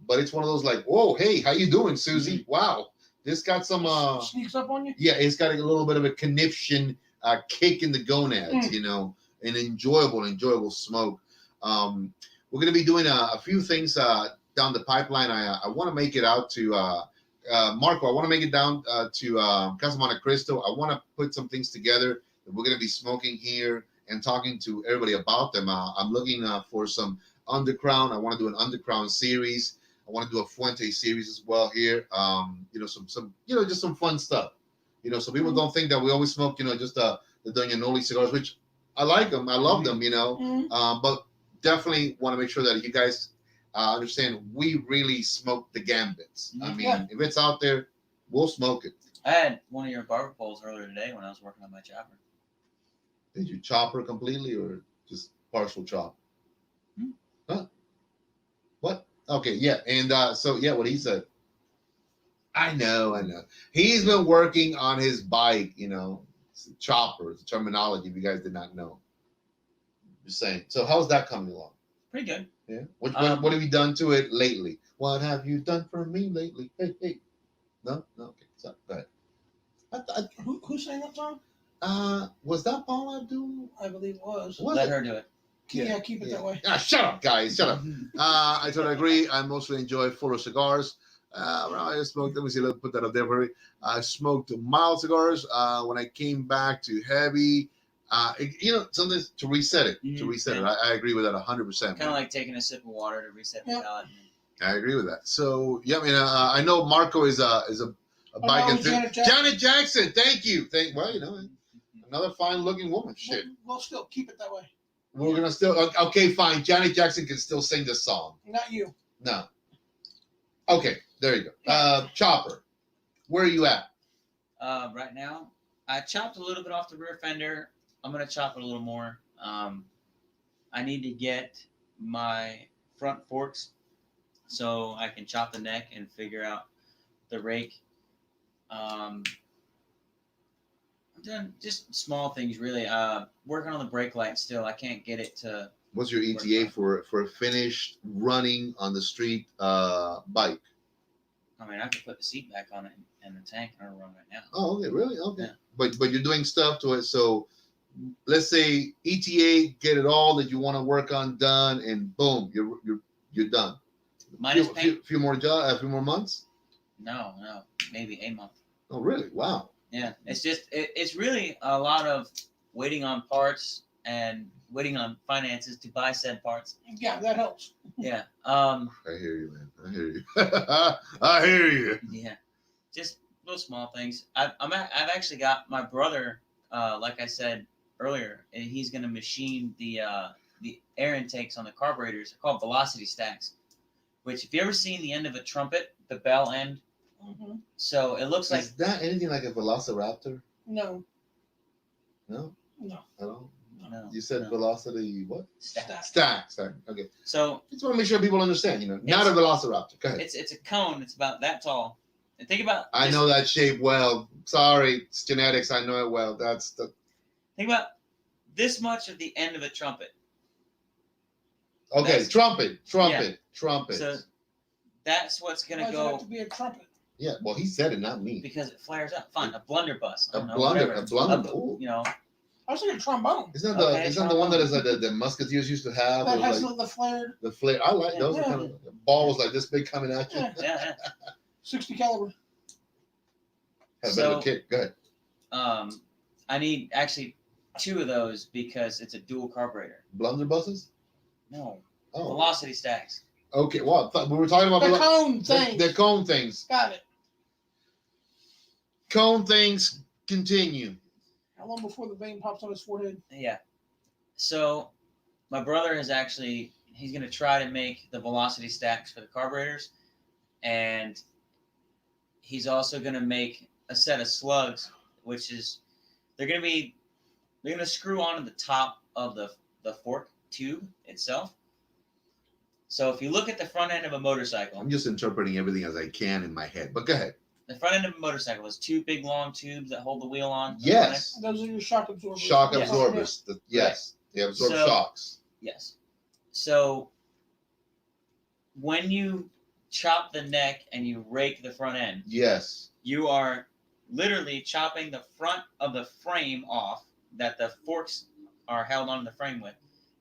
but it's one of those like, whoa, hey, how you doing, Susie? Wow, this got some sneaks up on you. Yeah, it's got a little bit of a conniption kick in the gonads, you know, an enjoyable smoke. We're gonna be doing a few things down the pipeline. I want to make it out to Marco. I want to make it down to Casa Monte Cristo. I want to put some things together that we're going to be smoking here and talking to everybody about them. I'm looking for some Undercrown. I want to do an Undercrown series. I want to do a Fuente series as well here. You know, some you know, just some fun stuff. You know, so people don't think that we always smoke, you know, just the Doña NOLI cigars, which I like them. I love them, you know, but definitely want to make sure that you guys understand we really smoke the gambits. I mean, if it's out there, we'll smoke it. I had one of your barber poles earlier today when I was working on my chopper. Did you chop her completely or just partial chop? Huh? What? Okay, yeah. And so, yeah, what he said. I know. He's been working on his bike, you know, chopper, it's a terminology if you guys did not know. Just saying. So how's that coming along? Pretty good. Yeah. What have you done to it lately? What have you done for me lately? Hey. No? Okay. So, go ahead. Who sang that song? Was that Paula Abdul? I believe it was. Let her do it. Yeah, keep it that way. Shut up, guys. Shut up. I totally agree. I mostly enjoy fuller cigars. I smoked, let me see, let's put that up there for me. I smoked mild cigars. When I came back to heavy, you know, something to reset it. I agree with that 100%. Kind of like taking a sip of water to reset the palate. I agree with that. So, yeah, I mean, I know Marco is a bike enthusiast. Janet Jackson, thank you. Well, you know, another fine-looking woman. Shit. We'll still keep it that way. We're gonna still okay, fine. Janet Jackson can still sing this song. Not you. No. Okay, there you go. Chopper, where are you at? Right now, I chopped a little bit off the rear fender. I'm gonna chop it a little more. I need to get my front forks so I can chop the neck and figure out the rake. I'm doing just small things, really. Working on the brake light still. I can't get it to. What's your ETA for a finished running on the street bike? I mean, I could put the seat back on it and the tank and run right now. Oh, okay, really? Okay. Yeah. But you're doing stuff to it. So let's say ETA, get it all that you want to work on done, and boom, you're done. Minus paint. Few more months? No, maybe a month. Oh, really? Wow. Yeah, it's just it's really a lot of waiting on parts and waiting on finances to buy said parts. Yeah, that helps. Yeah. I hear you, man. I hear you. I hear you. Yeah, just little small things. I've actually got my brother. Like I said, earlier, and he's going to machine the air intakes on the carburetors. They're called velocity stacks. Which, if you ever seen the end of a trumpet, the bell end, so it looks like. Is that anything like a Velociraptor? No. No. No. I don't. No, You said velocity what? stack. Stack. Okay. So Just want to make sure people understand. Not a Velociraptor. Go ahead. it's a cone. It's about that tall. And think about. I know that shape well. Sorry, it's genetics. I know it well. That's the. Think about this much of the end of a trumpet. Okay, That's- trumpet. So that's what's Why gonna does it have go to be a trumpet? Yeah, well, he said it, not me. because it flares up. Fine, a blunderbuss. I A don't know, blunder, whatever. a blunder. Ooh. You know, I was thinking trombone. Isn't that Okay, isn't that the one that is like the musketeers used to have? That Or has like the flared the flare. I like those. Yeah. Kind of, the ball was like this big coming at you. Yeah. yeah. 60 caliber. Had a So- better kick. Go ahead. I need actually 2 of those because it's a dual carburetor. Blunderbusses? No, Oh, velocity stacks. okay. Well, I thought we were talking about The cone thing. the cone things. Got it. Cone things continue. How long before the vein pops on his forehead? Yeah. So my brother is actually he's gonna try to make the velocity stacks for the carburetors, and he's also gonna make a set of slugs, which is they're gonna screw onto the top of the fork tube itself. So if you look at the front end of a motorcycle, I'm just interpreting everything as I can in my head. But go ahead. the front end of a motorcycle is 2 big long tubes that hold the wheel on. Yes. Those are your shock absorbers. Shock Yes. absorbers. Yes. They absorb So- shocks. Yes. So when you chop the neck and you rake the front end, Yes. you are literally chopping the front of the frame off that the forks are held on the frame with,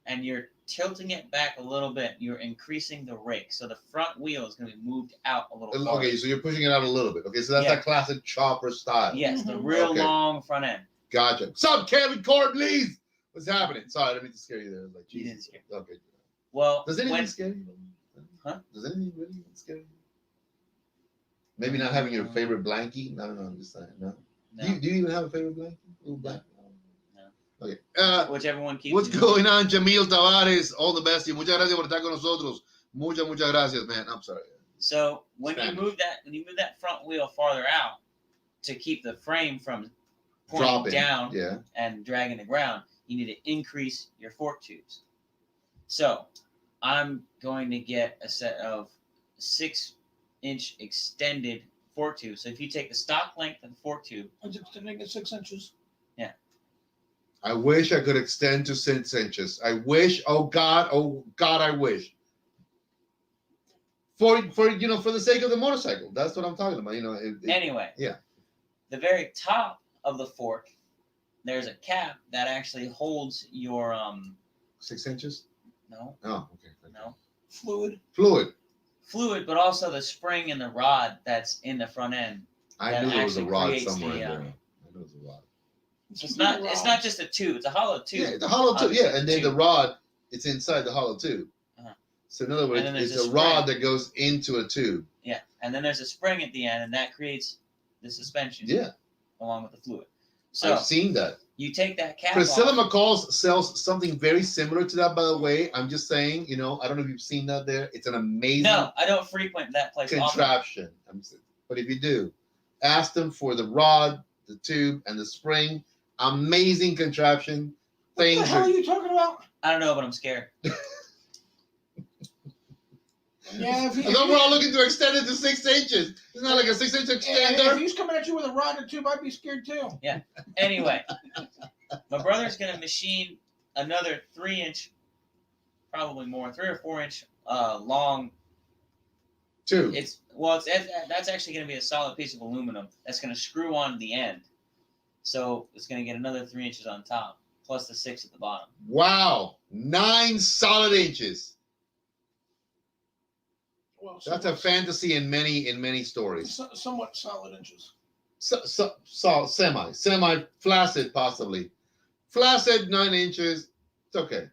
and you're tilting it back a little bit. You're increasing the rake, so the front wheel is going to be moved out a little. farther. Okay, so you're pushing it out a little bit. Okay, so that's Yeah. that classic chopper style. Yes, the Mhm. real Okay. long front end. Gotcha. What's up, Kevin Cord, please? What's happening? Sorry, I didn't mean to scare you there. Like, You Jesus. didn't scare Okay. Well, Does anything when scare you? Huh? Does anything really scare you? Maybe not having your favorite blankie? No, I'm just saying. No. no, Do you even have a favorite blankie? Little blankie? No. Okay. whichever one keeps. What's you- going on, Jamil Tavares? All the best. Y muchas gracias por estar con nosotros. Muchas gracias, man. I'm sorry. So when Spanish. you move that front wheel farther out to keep the frame from pointing Dropping. down Yeah. and dragging the ground, you need to increase your fork tubes. So I'm going to get a set of 6-inch extended fork tubes. So if you take the stock length of the fork tube, It's extending at 6 inches. I wish I could extend to 6 inches. I wish. Oh God, I wish. For the sake of the motorcycle. That's what I'm talking about. anyway, yeah. the very top of the fork, there's a cap that actually holds your 6 inches. no, Oh, okay. Fluid. fluid, but also the spring and the rod that's in the front end. I That knew there was a actually rod creates somewhere the, in there. I knew there was a rod. It's not just a tube; it's a hollow tube. Yeah, the hollow tube. Yeah, and then the Tube. rod, it's inside the hollow tube. Uh-huh. So in other words, And then there's it's a a rod spring. that goes into a tube. Yeah, and then there's a spring at the end, and that creates the suspension. Yeah, Along with the fluid. So I've seen that. you take that cap Priscilla off. McCall sells something very similar to that, by the way. I'm just saying, I don't know if you've seen that there. It's an amazing No, I don't frequent that place often. contraption. But if you do, ask them for the rod, the tube, and the spring. Amazing contraption. What the Things hell are are you talking about? I don't know, but I'm scared. Yeah, if, he, I thought we're all looking to extend it to 6 inches. It's not like a 6 inch if extender. he's coming at you with a rod or tube, I'd be scared too. Anyway, my brother's gonna machine another 3-inch, probably more, 3 or 4 inch long. Two. That's actually gonna be a solid piece of aluminum that's gonna screw on the end. So it's gonna get another 3 inches on top, plus the 6 at the bottom. Wow. 9 solid inches. Well, That's a fantasy in many stories. somewhat solid inches. Semi flaccid, possibly. Flaccid 9 inches. It's okay.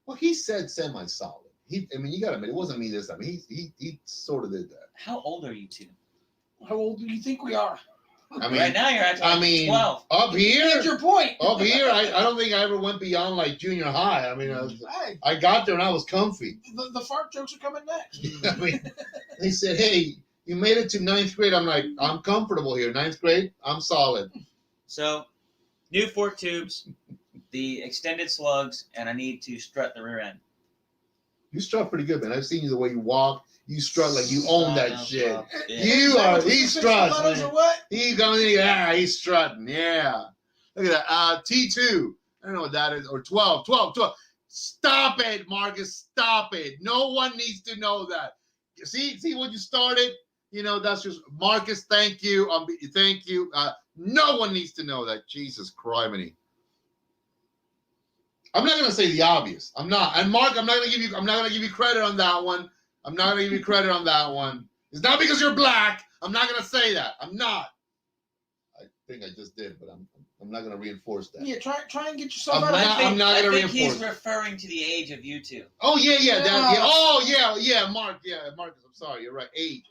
Well, he said semi solid. You gotta admit, it wasn't me this time. He sort of did that. How old are you two? How old do you think we are? I mean, right now you're at like 12. up here, That's your point. up here, I don't think I ever went beyond like junior high. I mean, Hey, I got there and I was comfy. the fart jokes are coming next. I mean, they said, "Hey, you made it to 9th grade." I'm like, I'm comfortable here. 9th grade, I'm solid. So, new fork tubes, the extended slugs, and I need to strut the rear end. You strut pretty good, man. I've seen you the way you walk. You strut like you own that shit. Yeah. You are. He struts. Letters Man. or what? He comes in. Yeah, he's strutting. Yeah. Look at that. T2. I don't know what that is. Or 12. 12. 12. Stop it, Marcus. Stop it. No one needs to know that. See what you started? You know, that's just Marcus. Thank you. Thank you. No one needs to know that. Jesus Christ. I'm not gonna say the obvious. I'm not. And Mark, I'm not gonna give you credit on that one. I'm not gonna give you credit on that one. It's not because you're black. I'm not gonna say that. I'm not. I think I just did, but I'm not gonna reinforce that. Yeah, try and get yourself I'm out not- of I'm not I gonna think he's reinforce it. referring to the age of you two. Oh yeah. Yeah. Oh yeah, Mark. Yeah, Marcus. I'm sorry. You're right. Age.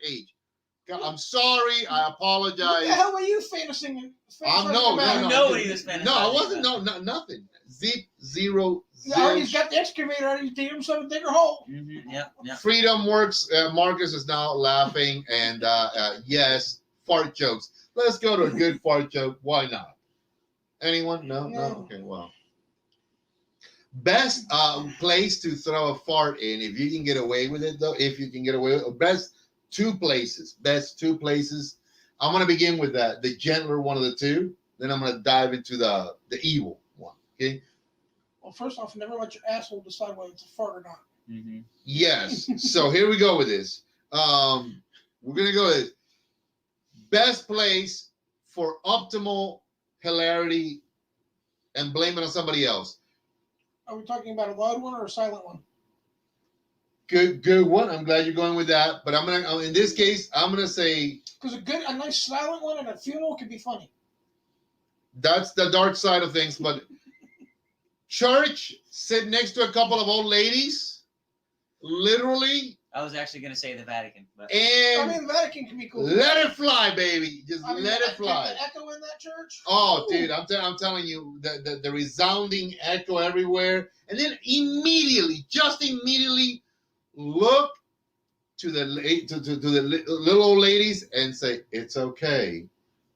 God, I'm sorry. I What the apologize. hell were you fantasizing no, about? You know what he was fantasizing No, I wasn't. about. Nothing. Zero. Yeah, he's got the excavator out. He's digging himself a bigger hole. Mm-hmm. Yeah. Freedom works. Marcus is now laughing, and yes, fart jokes. Let's go to a good fart joke. Why not? Anyone? No. Okay, well. Best place to throw a fart in, if you can get away with it, though. If you can get away with it, best two places. I'm gonna begin with the gentler one of the two. Then I'm gonna dive into the evil one. Okay. Well, first off, never let your asshole decide whether it's a fart or not. Mm-hmm. Yes. So here we go with this. We're gonna go with best place for optimal hilarity and blame it on somebody else. Are we talking about a loud one or a silent one? Good one. I'm glad you're going with that. But in this case, I'm gonna say Because a nice silent one at a funeral could be funny. that's the dark side of things. But church, sit next to a couple of old ladies, literally, I was actually going to say the Vatican, but and I mean, Vatican can be cool. let it fly, baby. Just I mean, let it fly. The echo in that church. Oh, Ooh. dude, I'm telling you, the resounding echo everywhere, and then just immediately, look to the little old ladies and say, "It's okay,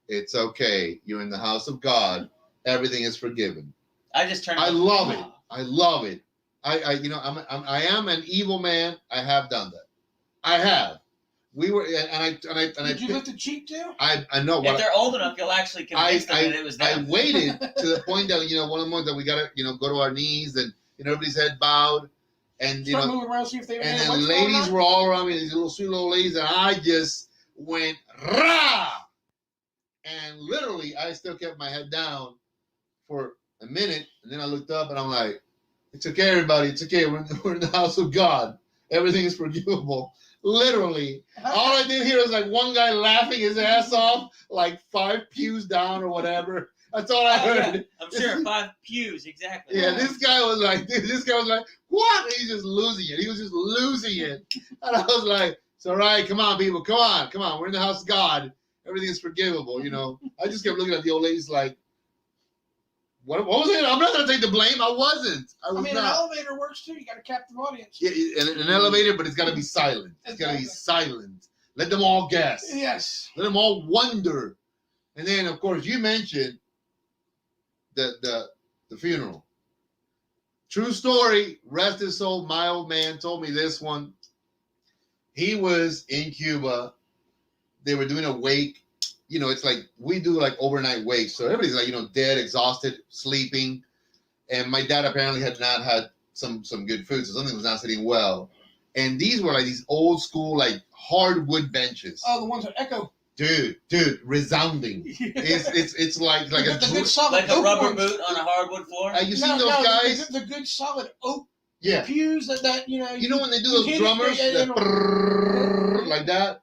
You're in the house of God. Everything is forgiven." I just turned. I love it. I am an evil man. I have done that. I have. We were, Did you lift the cheek too? I know. If they're old enough, you'll actually convince them that it was I them. waited to the point that one of the moments that we gotta go to our knees and everybody's head bowed, and Start moving around, see if they. and then ladies were all around me, these little sweet little ladies, and I just went rah, and literally I still kept my head down for a minute, and then I looked up and I'm like, "It's okay, everybody. It's okay. We're in the house of God. Everything is forgivable." Literally, all I did here was like one guy laughing his ass off, like 5 pews down or whatever. That's all I heard. Yeah, I'm sure 5 pews exactly. Yeah, this guy was like, what? And he's just losing it. He was just losing it. And I was like, it's all right. Come on, people. Come on. We're in the house of God. Everything is forgivable, I just kept looking at the old ladies like, what was it? I'm not going to take the blame. I wasn't. I was an not. elevator works too. You got a captive audience. Yeah, an elevator, but it's got to be silent. It's got to be silent. Let them all guess. Yes. Let them all wonder. And then, of course, you mentioned the funeral. True story. Rest his soul. My old man told me this one. He was in Cuba. They were doing a wake. It's like we do like overnight wakes. So everybody's like, dead, exhausted, sleeping. And my dad apparently had not had some good food. So something was not sitting well. And these were like these old school, like hardwood benches. Oh, the ones that echo. Dude, resounding. It's like a good solid like a oak rubber ones. boot on a hardwood floor. You seen those guys? The good solid oak Yeah. pews that You know when they do those hit it, drummers yeah, that brrrr, like that?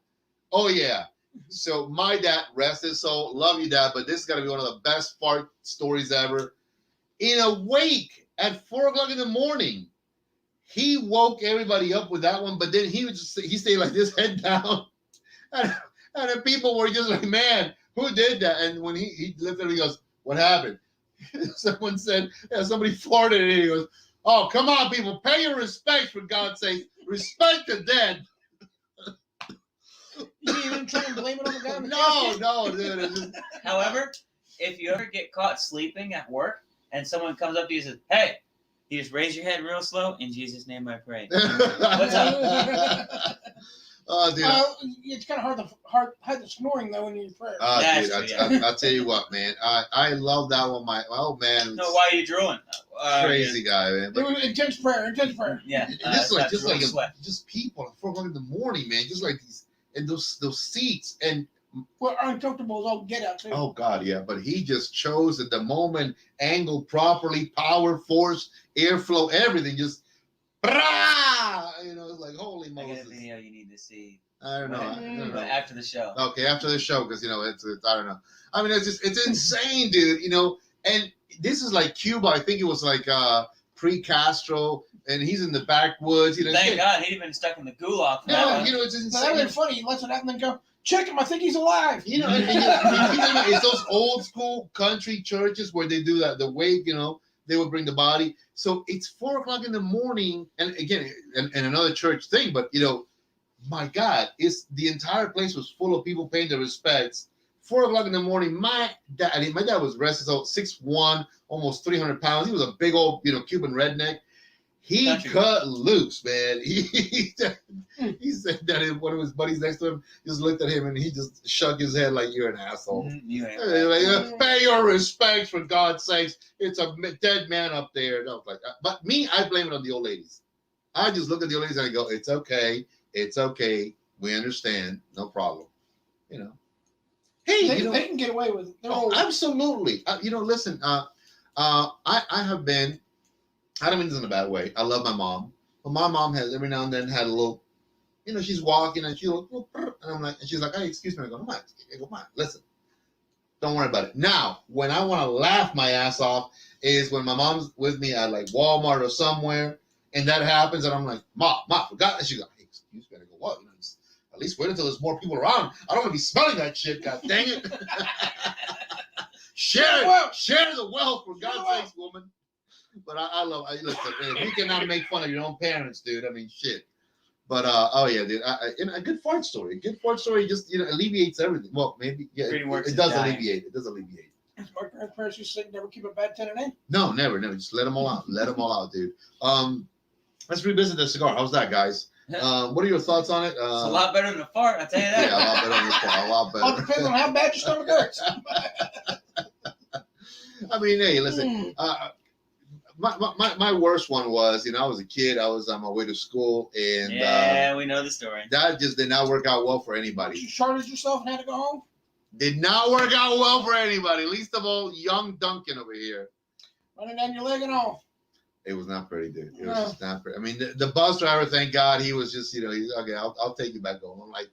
Oh yeah. So my dad, rest his soul, love you, Dad, but this is gonna be one of the best fart stories ever. In a wake at 4:00 in the morning, he woke everybody up with that one, but then he stayed like this, head down, and the people were just like, man, who did that? And when he lifted it, he goes, what happened? Someone said, yeah, somebody farted and he goes, oh, come on, people, pay your respects, for God's sake. Respect the dead. You didn't even try and blame it on the guy. No, dude. It's just... However, if you ever get caught sleeping at work and someone comes up to you and says, hey, you just raise your head real slow. In Jesus' name I pray. What's up? Oh, dude. It's kind of hard the snoring, though, in your prayer. Dude, I'll tell you what, man. I love that one. My old man. No, why are you drooling? Crazy guy, man. It was intense prayer. Yeah. Just people at 4 o'clock in the morning, man. Just like these, and those seats, and we're uncomfortable as all get out, too. Oh, God, yeah. But he just chose at the moment, angled properly, power, force, airflow, everything. Just, you know, it's like, holy Moses. I got a video you need to see. I don't know. After the show. Okay, after the show, because, you know, it's I don't know. I mean, it's insane, dude, you know. And this is like Cuba. I think it was like pre-Castro, and he's in the backwoods. You know, Thank God he'd been stuck in the gulag. No, you know, it's insane. That would be funny. He lets it happen and go, check him. I think he's alive. You know, it's those old school country churches where they do that. The wake, you know, they would bring the body. So it's 4 o'clock in the morning, and again, and another church thing. But you know, my God, the entire place was full of people paying their respects. 4 o'clock in the morning. My dad was restless, so 6'1", almost 300 pounds. He was a big old, you know, Cuban redneck. He cut loose, man. He said that one of his buddies next to him just looked at him and he just shook his head like, you're an asshole. You ain't like, pay your respects, for God's sakes. It's a dead man up there. And I was like, but me, I blame it on the old ladies. I just look at the old ladies and I go, it's okay. It's okay. We understand. No problem. You know. Hey, they can get away with it. Absolutely. You know, listen, I have been, I don't mean this in a bad way. I love my mom. But my mom has every now and then had a little, you know, she's walking and she's like, and I'm like, and she's like, hey, excuse me. I go, come on, listen. Don't worry about it. Now, when I want to laugh my ass off is when my mom's with me at like Walmart or somewhere, and that happens, and I'm like, Ma, forgot that. She goes, hey, excuse me. I go, what? You know, at least wait until there's more people around. I don't want to be smelling that shit. God dang it. Share the wealth, for God's sakes, woman. But I love. Listen, man, you cannot make fun of your own parents, dude. I mean, shit. But oh yeah, dude. A good fart story. A good fart story just, you know, alleviates everything. Well, maybe it does alleviate. It does alleviate. My grandparents used to say, never keep a bad tenant in. No, never. Just let them all out. Let them all out, dude. Let's revisit the cigar. How's that, guys? What are your thoughts on it? It's a lot better than a fart, I'll tell you that. Yeah, a lot better than a fart. A lot better. All depends on how bad your stomach hurts. I mean, hey, listen. My worst one was, you know, I was a kid. I was on my way to school, and we know the story. That just did not work out well for anybody. You shorted yourself and had to go home? Did not work out well for anybody. Least of all, young Duncan over here. Running down your leg and all. It was not pretty, dude. It was just not pretty. I mean, the bus driver, thank God, he was just, you know, he's okay. I'll take you back home. I'm like,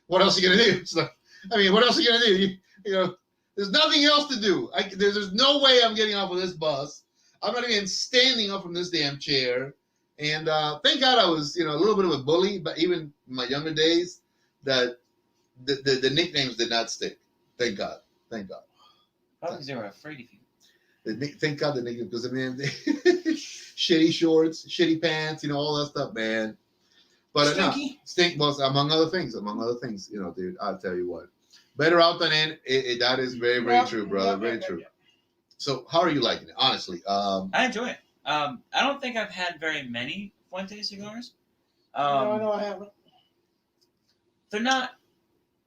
what else are you gonna do? It's like, I mean, what else are you gonna do? You know, there's nothing else to do. There's no way I'm getting off of this bus. I'm not even standing up from this damn chair. And thank God I was, you know, a little bit of a bully, but even in my younger days, that the nicknames did not stick. Thank God. Thank God. Probably because they were afraid of you. Thank God the nicknames, because I mean, shitty shorts, shitty pants, you know, all that stuff, man. But stink was among other things, you know, dude. I'll tell you what, better out than in. That is very, very true, brother. Very true. Yeah. So, how are you liking it? Honestly, I enjoy it. I don't think I've had very many Fuente cigars. No, I haven't. They're not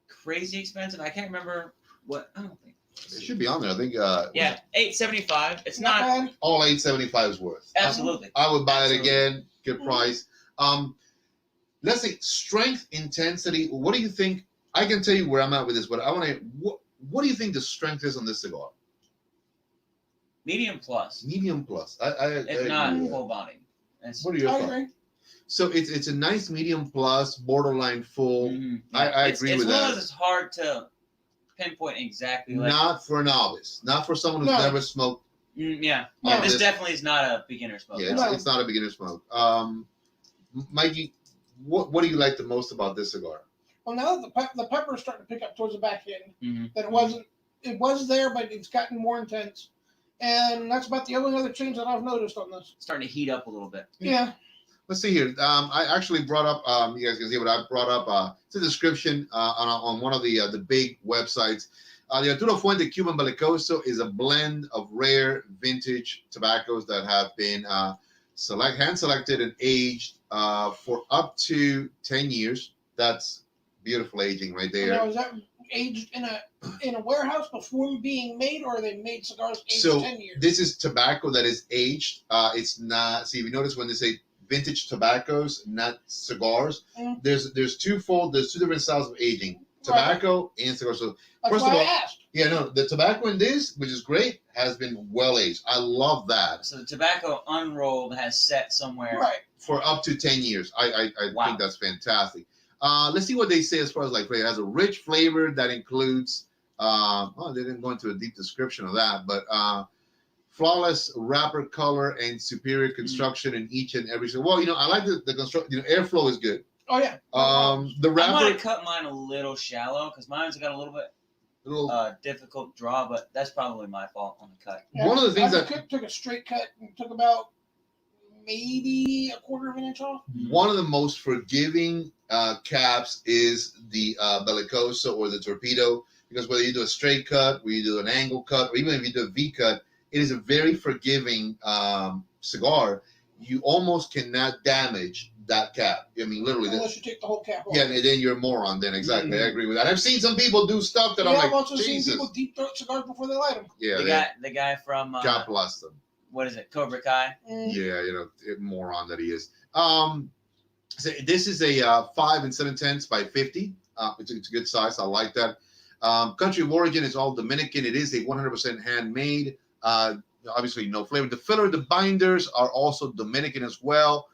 crazy expensive. I can't remember what. I don't think. It should be on there. I think. Yeah, $8.75. It's not bad. All $8.75 is worth. Absolutely. I would buy it again. Good price. Let's say strength, intensity. What do you think? I can tell you where I'm at with this, but I want to. What do you think the strength is on this cigar? Medium plus. Medium plus. If not full body. What are your thoughts? So it's a nice medium plus, borderline full. Mm-hmm. Yeah. I agree with that. As well as it's hard to pinpoint exactly. Like, not for a novice. Not for someone who's never smoked. Yeah. This definitely is not a beginner smoke. Yeah, it's not a beginner smoke. Mikey, what do you like the most about this cigar? Well, now the pepper is starting to pick up towards the back end. Mm-hmm. That it wasn't. It was there, but it's gotten more intense. And that's about the only other change that I've noticed on this. Starting to heat up a little bit. Yeah. Let's see here. I actually brought up. You guys can see what I brought up. It's a description on one of the big websites. The Arturo Fuente Cuban Belicoso is a blend of rare vintage tobaccos that have been hand selected and aged for up to 10 years. That's beautiful aging right there. Now, is that aged in a warehouse before being made, or are they made cigars aged 10 years? This is tobacco that is aged. It's not. See, if you notice when they say vintage tobaccos, not cigars. Mm. There's twofold. There's two different styles of aging: tobacco and cigars. So That's first why of all, I asked. yeah, no, the tobacco in this, which is great, has been well aged. I love that. So the tobacco unrolled has set somewhere. Right. For up to 10 years. I Wow. think that's fantastic. Let's see what they say as far as like flavor. It has a rich flavor that includes. They didn't go into a deep description of that, but flawless wrapper color and superior construction in each and every. Well, I like the construction. Airflow is good. Oh yeah. The I might wrapper. have cut mine a little shallow because mine's got a little bit difficult draw, but that's probably my fault on the cut. Yeah, One of the things I that took a straight cut and took about maybe a quarter of an inch off. one of the most forgiving caps is the Bellicoso or the Torpedo, because whether you do a straight cut, whether you do an angle cut, or even if you do a V cut, it is a very forgiving cigar. You almost cannot damage that cap. I mean, literally. Unless you take the whole cap off. Yeah, and then you're a moron. Then exactly, I agree with that. I've seen some people do stuff that I'm I've like, also seen Jesus. people deep throat cigars before they light them. Yeah, The guy from God bless them. what is it, Cobra Kai? Yeah, moron that he is. So this is a 5 7/10 by 50. It's a good size. I like that. Country of origin is all Dominican. It is a 100% handmade. Obviously, no flavor. The filler, the binders are also Dominican as well.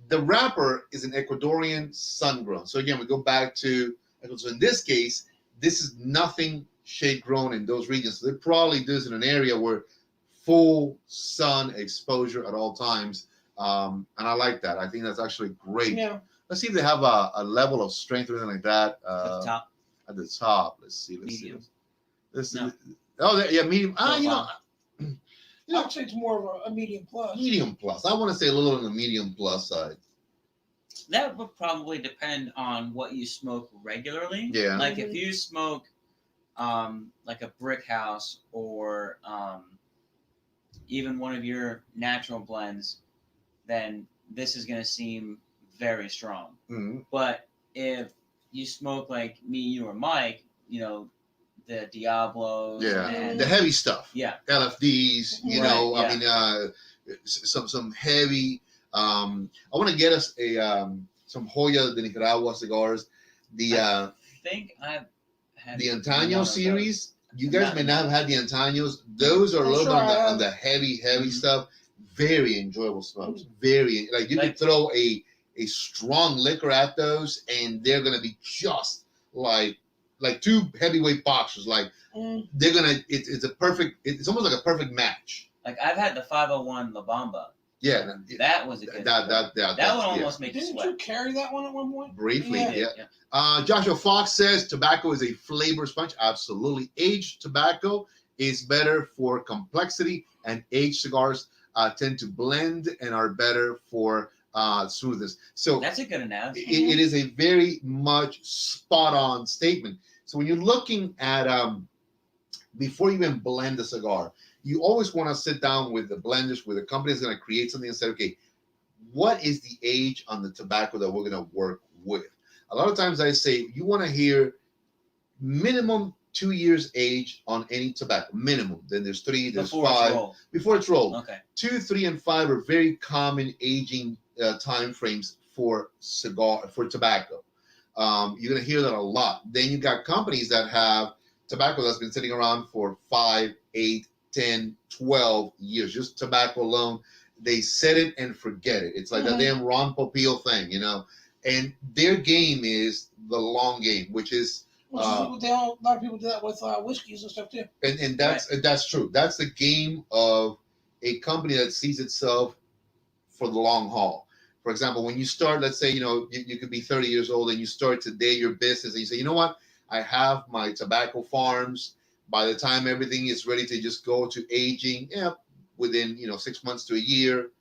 The wrapper is an Ecuadorian sun-grown. So again, we go back to, so in this case, this is nothing shade-grown in those regions. So they probably do this in an area where full sun exposure at all times. And I like that. I think that's actually great. Yeah. Let's see if they have a level of strength or anything like that. At the top. At the top. Let's see. Medium. No. Yeah, medium. I would say it's more of a medium plus. Medium plus. I want to say a little on the medium plus side. That would probably depend on what you smoke regularly. Yeah. Like if you smoke like a brick house or even one of your natural blends, then this is going to seem very strong. Mm-hmm. But if you smoke like me, you, or Mike, the Diablos. Yeah, and, the heavy stuff. Yeah. LFDs, Right, I mean, some heavy. I want to get us some Joya de Nicaragua cigars. I think I've had The one Antaño of series. those. You guys may not have had the Antaños. Those are a little bit on the heavy stuff. Very enjoyable smokes. Very you can throw a strong liquor at those, and they're gonna be just like two heavyweight boxers. They're gonna. It's a perfect. It's almost like a perfect match. Like I've had the 501 La Bamba. Yeah, That was a good. that would almost make you Didn't sweat. you carry that one at one point? Briefly, Yeah. yeah. Joshua Fox says tobacco is a flavor sponge. Absolutely. Aged tobacco is better for complexity, and aged cigars tend to blend and are better for smoothness. So That's a good analogy. it is a very much spot on statement. So when you're looking at before you even blend the cigar, you always want to sit down with the blenders, with the company that's going to create something and say, okay, what is the age on the tobacco that we're going to work with? A lot of times I say you want to hear minimum 2 years age on any tobacco, minimum. Then there's 3, there's Before 5. it's rolled. Before it's rolled. Okay. 2, 3, and 5 are very common aging time frames for tobacco. You're going to hear that a lot. Then you got companies that have tobacco that's been sitting around for 5, 8, 10, 12 years, just tobacco alone. They set it and forget it. It's like that damn Ron Popeil thing, and their game is the long game, which is a lot of people do that with whiskeys and stuff too. And that's true. That's the game of a company that sees itself for the long haul. For example, when you start, let's say, you could be 30 years old and you start today your business and you say, you know what, I have my tobacco farms. By the time everything is ready to just go to aging, within 6 months to a year,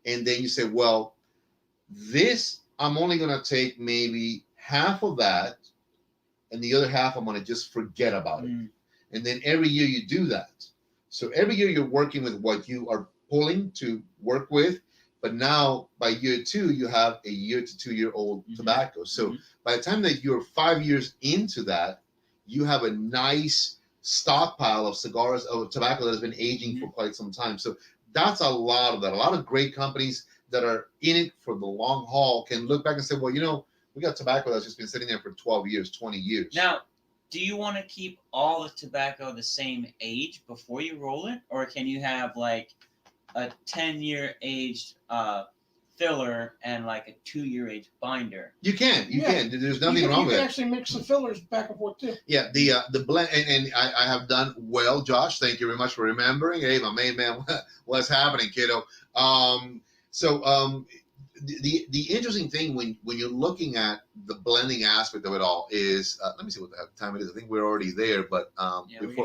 and then you say, well, this I'm only going to take maybe half of that, and the other half I'm going to just forget about it. And then every year you do that. So every year you're working with what you are pulling to work with, but now by year 2 you have a year to 2 year old tobacco. So by the time that you're 5 years into that, you have a nice stockpile of cigars, of tobacco that has been aging for quite some time. So that's a lot of that. A lot of great companies that are in it for the long haul can look back and say, well, we got tobacco that's just been sitting there for 12 years, 20 years. Now, do you want to keep all the tobacco the same age before you roll it? Or can you have like a 10-year aged filler and like a 2-year aged binder? You can. There's nothing wrong with it. You can actually mix the fillers back and forth too. Yeah, the blend, and I have done well, Josh. Thank you very much for remembering. Hey, my main man, what's happening, kiddo? The interesting thing when you're looking at the blending aspect of it all is, let me see what the time it is. I think we're already there, but we're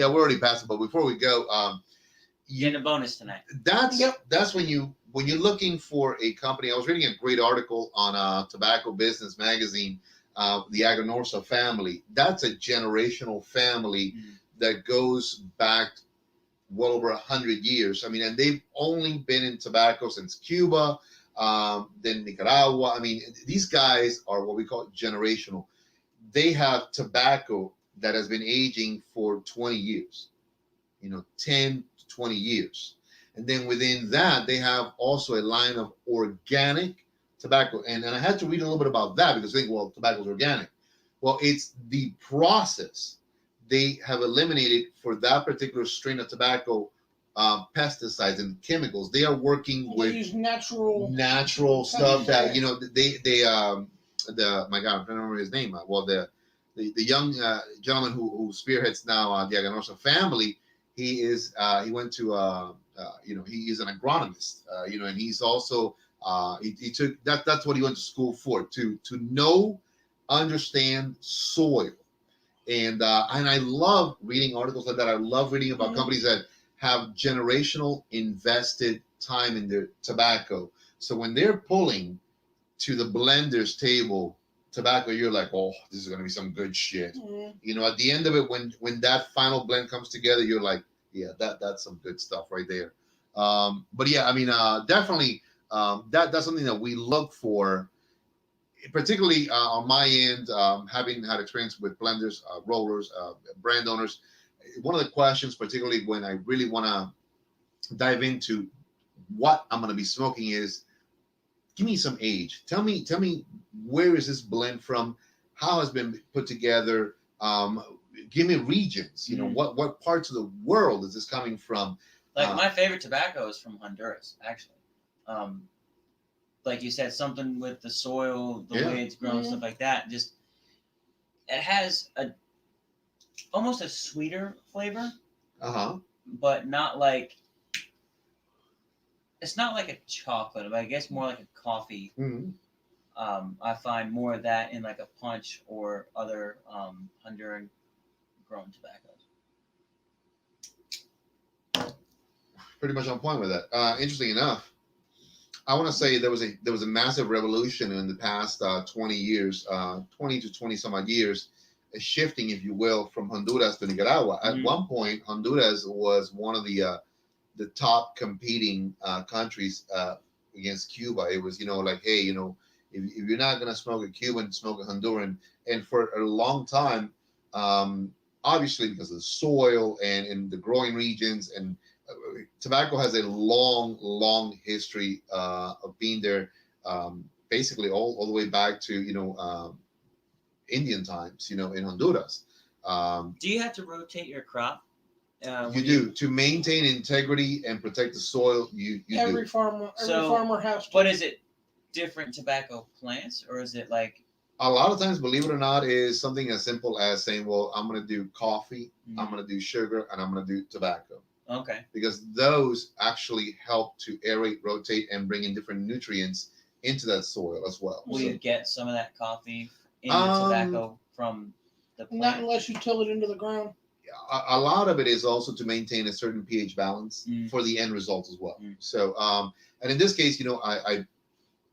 already past it. But before we go, you're getting a bonus tonight. That's when you're looking for a company. I was reading a great article on Tobacco Business Magazine, the Aganorsa family. That's a generational family that goes back well over 100 years. I mean, and they've only been in tobacco since Cuba, then Nicaragua. I mean, these guys are what we call generational. They have tobacco that has been aging for 20 years, 10 to 20 years. And then within that, they have also a line of organic tobacco. And I had to read a little bit about that because I think, well, tobacco is organic. Well, it's the process they have eliminated for that particular strain of tobacco, pesticides and chemicals. They are working with use natural stuff that my God, I don't remember his name. The young gentleman who spearheads now the Aganorsa family. He went to he is an agronomist. And he's also he took that. That's what he went to school for, to know, understand soil. And I love reading articles like that. I love reading about companies that have generational invested time in their tobacco. So when they're pulling to the blender's table tobacco, you're like, oh, this is going to be some good shit. At the end of it, when that final blend comes together, you're like, yeah, that's some good stuff right there. But yeah, I mean, definitely that's something that we look for, particularly on my end, having had experience with blenders, rollers, brand owners. One of the questions, particularly when I really want to dive into what I'm going to be smoking, is give me some age. Tell me where is this blend from? How has it been put together? Give me regions. What parts of the world is this coming from? Like my favorite tobacco is from Honduras, actually. Like you said, something with the soil, the way it's grown, stuff like that. Just it has almost a sweeter flavor. But not like, it's not like a chocolate, but I guess more like a coffee. I find more of that in like a punch or other Honduran grown tobaccos. Pretty much on point with that. Interesting enough, I want to say there was a massive revolution in the past 20 years, 20 to 20 some odd years, a shifting, if you will, from Honduras to Nicaragua. At one point, Honduras was one of the top competing countries against Cuba. It was, like, hey, if you're not going to smoke a Cuban, smoke a Honduran. And for a long time, obviously because of the soil and the growing regions, and tobacco has a long history of being there, basically all the way back to, Indian times, in Honduras. Do you have to rotate your crop? You do, to maintain integrity and protect the soil. You every do. farmer has to. But is it different tobacco plants, or is it like? A lot of times, believe it or not, is something as simple as saying, well, I'm going to do coffee, I'm going to do sugar, and I'm going to do tobacco. Okay. Because those actually help to aerate, rotate, and bring in different nutrients into that soil as well. Will So, you get some of that coffee in the tobacco from the Not plant? unless you till it into the ground. a lot of it is also to maintain a certain pH balance Mm. for the end result as well. Mm. So, and in this case,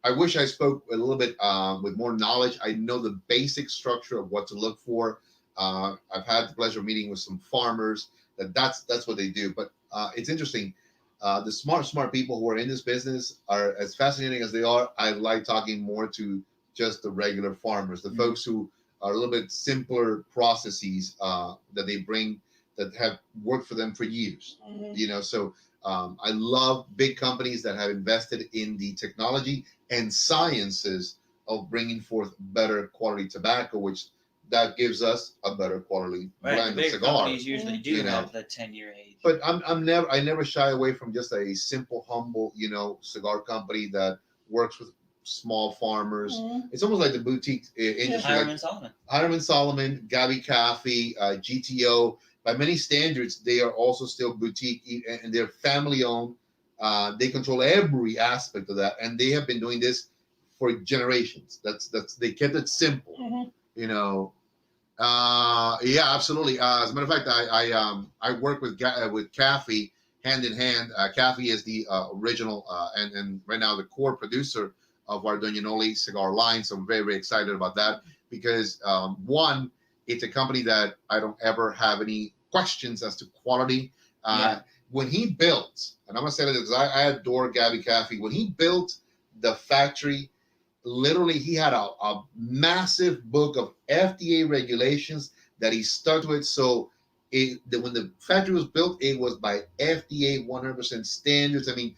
I wish I spoke a little bit with more knowledge. I know the basic structure of what to look for. I've had the pleasure of meeting with some farmers that's what they do. But it's interesting. The smart people who are in this business are as fascinating as they are. I like talking more to just the regular farmers, the folks who are a little bit simpler processes that they bring that have worked for them for years. Mm-hmm. So I love big companies that have invested in the technology and sciences of bringing forth better quality tobacco, which that gives us a better quality Right, blend the of big cigar. companies usually do You know. have the 10-year age. But I never shy away from just a simple, humble, cigar company that works with small farmers. Mm-hmm. It's almost like the boutique industry. Hiram Like and Solomon. Hiram Solomon, Gabi Coffee, GTO. By many standards, they are also still boutique and they're family owned. They control every aspect of that, and they have been doing this for generations. That's they kept it simple. Mm-hmm. Yeah, absolutely. As a matter of fact, I work with Kathy hand in hand. Kathy is the original and right now the core producer of our Doña NOLI cigar line. So I'm very, very excited about that because one, it's a company that I don't ever have any questions as to quality. When he built, and I'm gonna say this because I adore Gabi Kathy. When he built the factory, literally he had a massive book of FDA regulations that he stuck to it. So when the factory was built, it was by FDA 100% standards. I mean,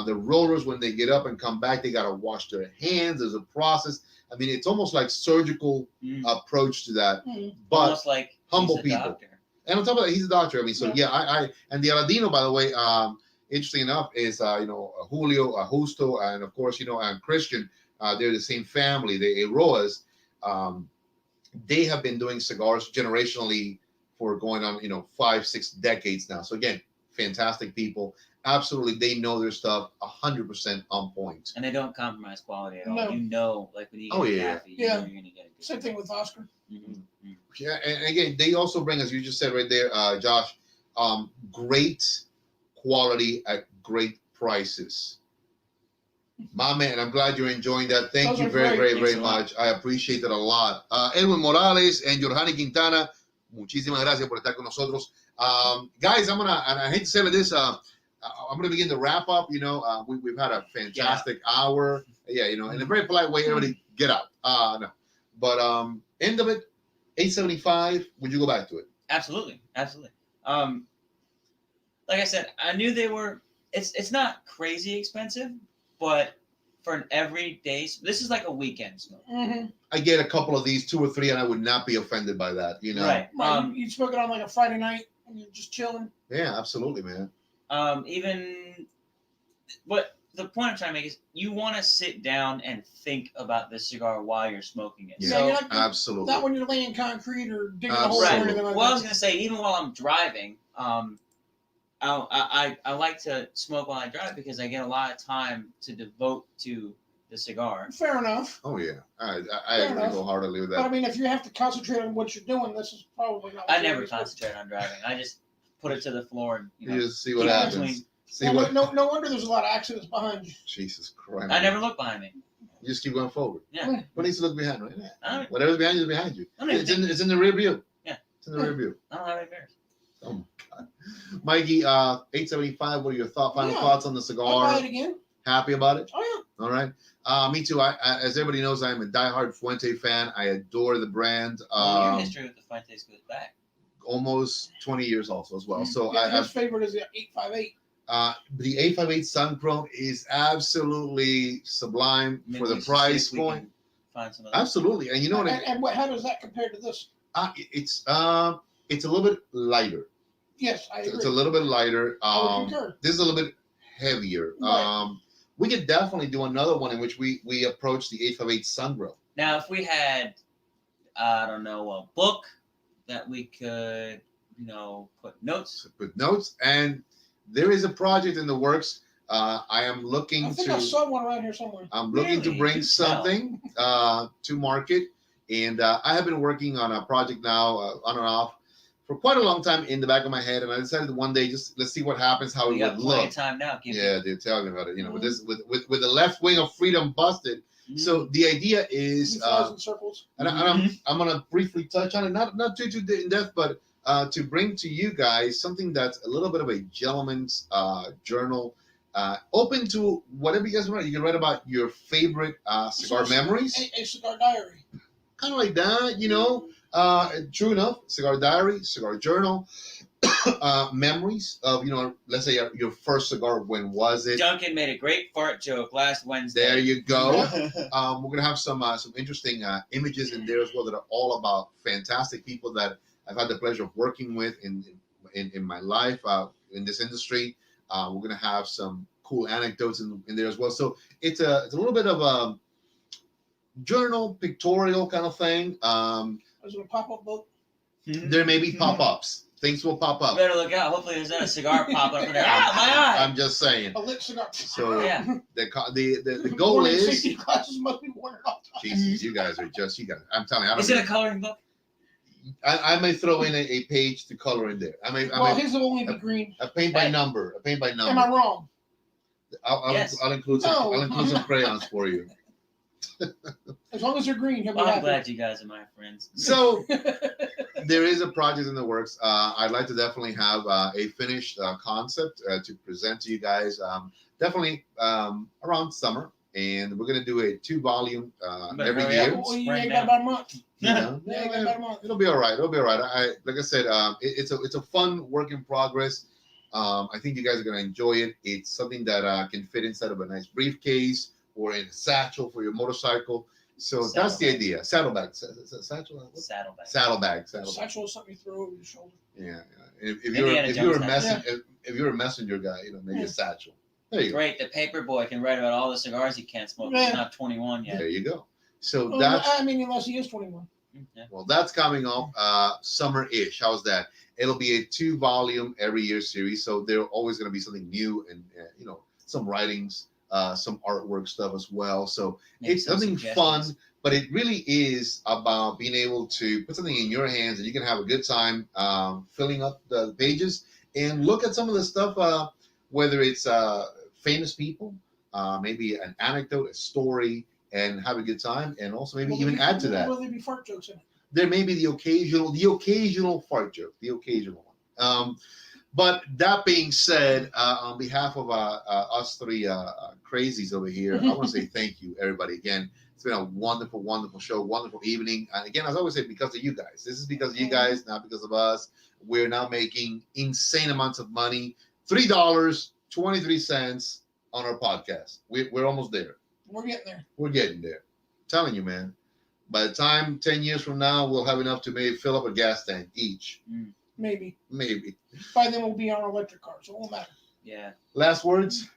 the rollers, when they get up and come back, they got to wash their hands. There's a process. I mean, it's almost like surgical approach to that, but almost like humble he's a people. doctor. And on top of that, he's a doctor. I mean, so I and the Aladino, by the way, interesting enough, is Julio, Justo, and of course, and Christian. They're the same family. The Eroas. They have been doing cigars generationally for going on, 5-6 decades now. So again, fantastic people. Absolutely, they know their stuff 100% on point. And they don't compromise quality at all. No. Like when you get coffee, you know you're gonna get it. Same thing with Oscar. Mm-hmm. Yeah, and again, they also bring, as you just said right there, Josh, great quality at great prices. My man, I'm glad you're enjoying that. Thank you very, very, very much. I appreciate it a lot. Edwin Morales and Yorhani Quintana, muchísimas gracias por estar con nosotros. Guys, and I hate to say this, I'm going to begin to wrap up. We've had a fantastic hour. Yeah, in a very polite way, everybody get out. No. But end of it, $8.75. Would you go back to it? Absolutely. Like I said, I knew they were. It's not crazy expensive, but for an everyday, this is like a weekend smoke. Mm-hmm. I get a couple of these, 2 or 3, and I would not be offended by that. Right. You smoke it on like a Friday night and you're just chilling. Yeah, absolutely, man. But the point I'm trying to make is you want to sit down and think about this cigar while you're smoking it. Yeah, So, absolutely. Not when you're laying concrete or digging a hole or Absolutely. anything like well, I that. was gonna say, even while I'm driving, I like to smoke while I drive because I get a lot of time to devote to the cigar. Fair enough. Oh yeah, I agree wholeheartedly with that. But I mean, if you have to concentrate on what you're doing, this is probably not. I never concentrate on driving. I just put it to the floor and You just see what keep it happens. between. No wonder there's a lot of accidents behind you. Jesus Christ! I never look behind me. You just keep going forward. Yeah. What needs to look behind? Right? I Whatever's behind you is behind you. don't even It's in the rear view. Yeah. It's in the rear view. I don't have any bears. Oh my God, Mikey, $8.75. What are your final thoughts on the I'll cigar? buy it again. Happy about it? Oh All right. Me too. As everybody knows, I'm a diehard Fuente fan. I adore the brand. Your history with the Fuentes goes back. Almost 20 years also as well. So yeah. His favorite is the 858. The 858 Sun Chrome is absolutely sublime. Maybe for the we should price see if we point. can find some of those. Absolutely, and you know what? How does that compare to this? It's a little bit lighter. Yes, I agree. It's a little bit lighter. I would concur. This is a little bit heavier. Right. We could definitely do another one in which we approach the 858 Sun Grill. Now, if we had, I don't know, a book that we could, put notes. With notes, and there is a project in the works. I am looking I think I to. saw one around here somewhere. I'm looking to Really? bring Do tell. something to market, and I have been working on a project now, on and off, for quite a long time in the back of my head, and I decided one day just let's see what happens, how We it got would plenty look. of time now. Give Yeah, they're telling me about it. You know, with Mhm. this, with the left wing of freedom busted. me- So the idea He is, flies in circles. and I'm gonna briefly touch on it, not too in depth, but to bring to you guys something that's a little bit of a gentleman's journal, open to whatever you guys want. You can write about your favorite cigar So, memories, A cigar diary. kind of like that, you know. True enough, cigar diary, cigar journal, memories of, let's say your first cigar. When was it? Duncan made a great fart joke last Wednesday. There you go. We're gonna have some interesting images in there as well that are all about fantastic people that I've had the pleasure of working with in my life in this industry. We're gonna have some cool anecdotes in there as well. So it's a little bit of a journal pictorial kind of thing. Is it a pop-up book? There may be pop-ups. Things will pop up. Better look out. Hopefully, there's not a cigar popping up in there. Ah, my eye. I'm just saying. A lit cigar. So Yeah. the goal More than is. 60 glasses must be worn off. Jesus, you guys. I'm telling you, I don't Is it a coloring book? I may throw in a page to color in there. Well, his will only be green. A paint by Hey. number. Am I wrong? Yes. I'll include some. No. I'll include some crayons for you. As long as they're green, he'll be Well, I'm happy. glad you guys are my friends. So there is a project in the works. I'd like to definitely have a finished concept to present to you guys. Definitely around summer, and we're gonna do a 2-volume Better every hurry year. up. Well, you Spring ain't now. got about a month. You know? Yeah, you got about a month. It'll be all right. It'll be all right. Like I said, it's a fun work in progress. I think you guys are gonna enjoy it. It's something that can fit inside of a nice briefcase or in a satchel for your motorcycle. So that's the Saddlebag. idea. Saddlebag. Satchel. What? Saddlebag. Saddlebag. Saddlebag. Satchel is something you throw over your shoulder. Yeah. If Indiana you're a Jones messenger, if you're a messenger guy, maybe Yeah. a satchel. There you go. Great. The paper boy can write about all the cigars he can't smoke. Yeah. He's not 21 yet. There you go. So Well, that's I mean, unless he is 21. Yeah. well, that's coming up summer-ish. How's that? It'll be a 2-volume every year series, so there's always going to be something new and some writings, some artwork stuff as well. So Maybe it's some something suggestions. fun, but it really is about being able to put something in your hands and you can have a good time filling up the pages and look at some of the stuff, whether it's famous people, maybe an anecdote, a story, and have a good time, and also maybe even add to that. Will there be fart jokes in it? There may be the occasional fart joke, the occasional one. But that being said, on behalf of us three crazies over here, I want to say thank you, everybody. Again, it's been a wonderful, wonderful show, wonderful evening. And again, as I always say, because of you guys. This is because of you guys, not because of us. We're now making insane amounts of money. $3.23 on our podcast. We're almost there. We're getting there. We're getting there. I'm telling you, man. By the time 10 years from now, we'll have enough to maybe fill up a gas tank each. Maybe. Maybe. By then we'll be on our electric car, so it won't matter. Yeah. Last words?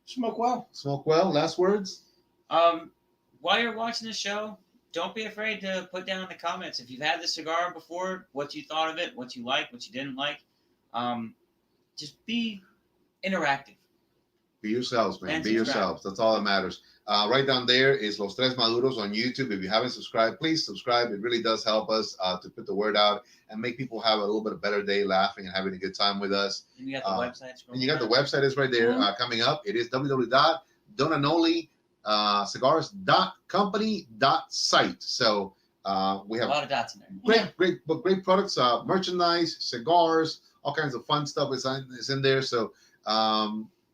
Smoke well. Smoke well. Last words? While you're watching the show, don't be afraid to put down in the comments if you've had the cigar before, what you thought of it, what you liked, what you didn't like. Just be interactive. Be yourselves, man. And Be subscribe. yourselves. That's all that matters. Right down there is Los Tres Maduros on YouTube. If you haven't subscribed, please subscribe. It really does help us to put the word out and make people have a little bit of better day laughing and having a good time with us. And you got the website. And you got the website is right there coming up. It is www.donanoli.company.site. So we have a lot of dots in there. great products, merchandise, cigars, all kinds of fun stuff is in there. So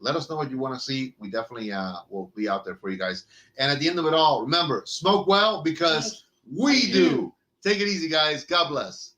let us know what you want to see. We definitely will be out there for you guys. And at the end of it all, remember, smoke well because we do. Take it easy, guys. God bless.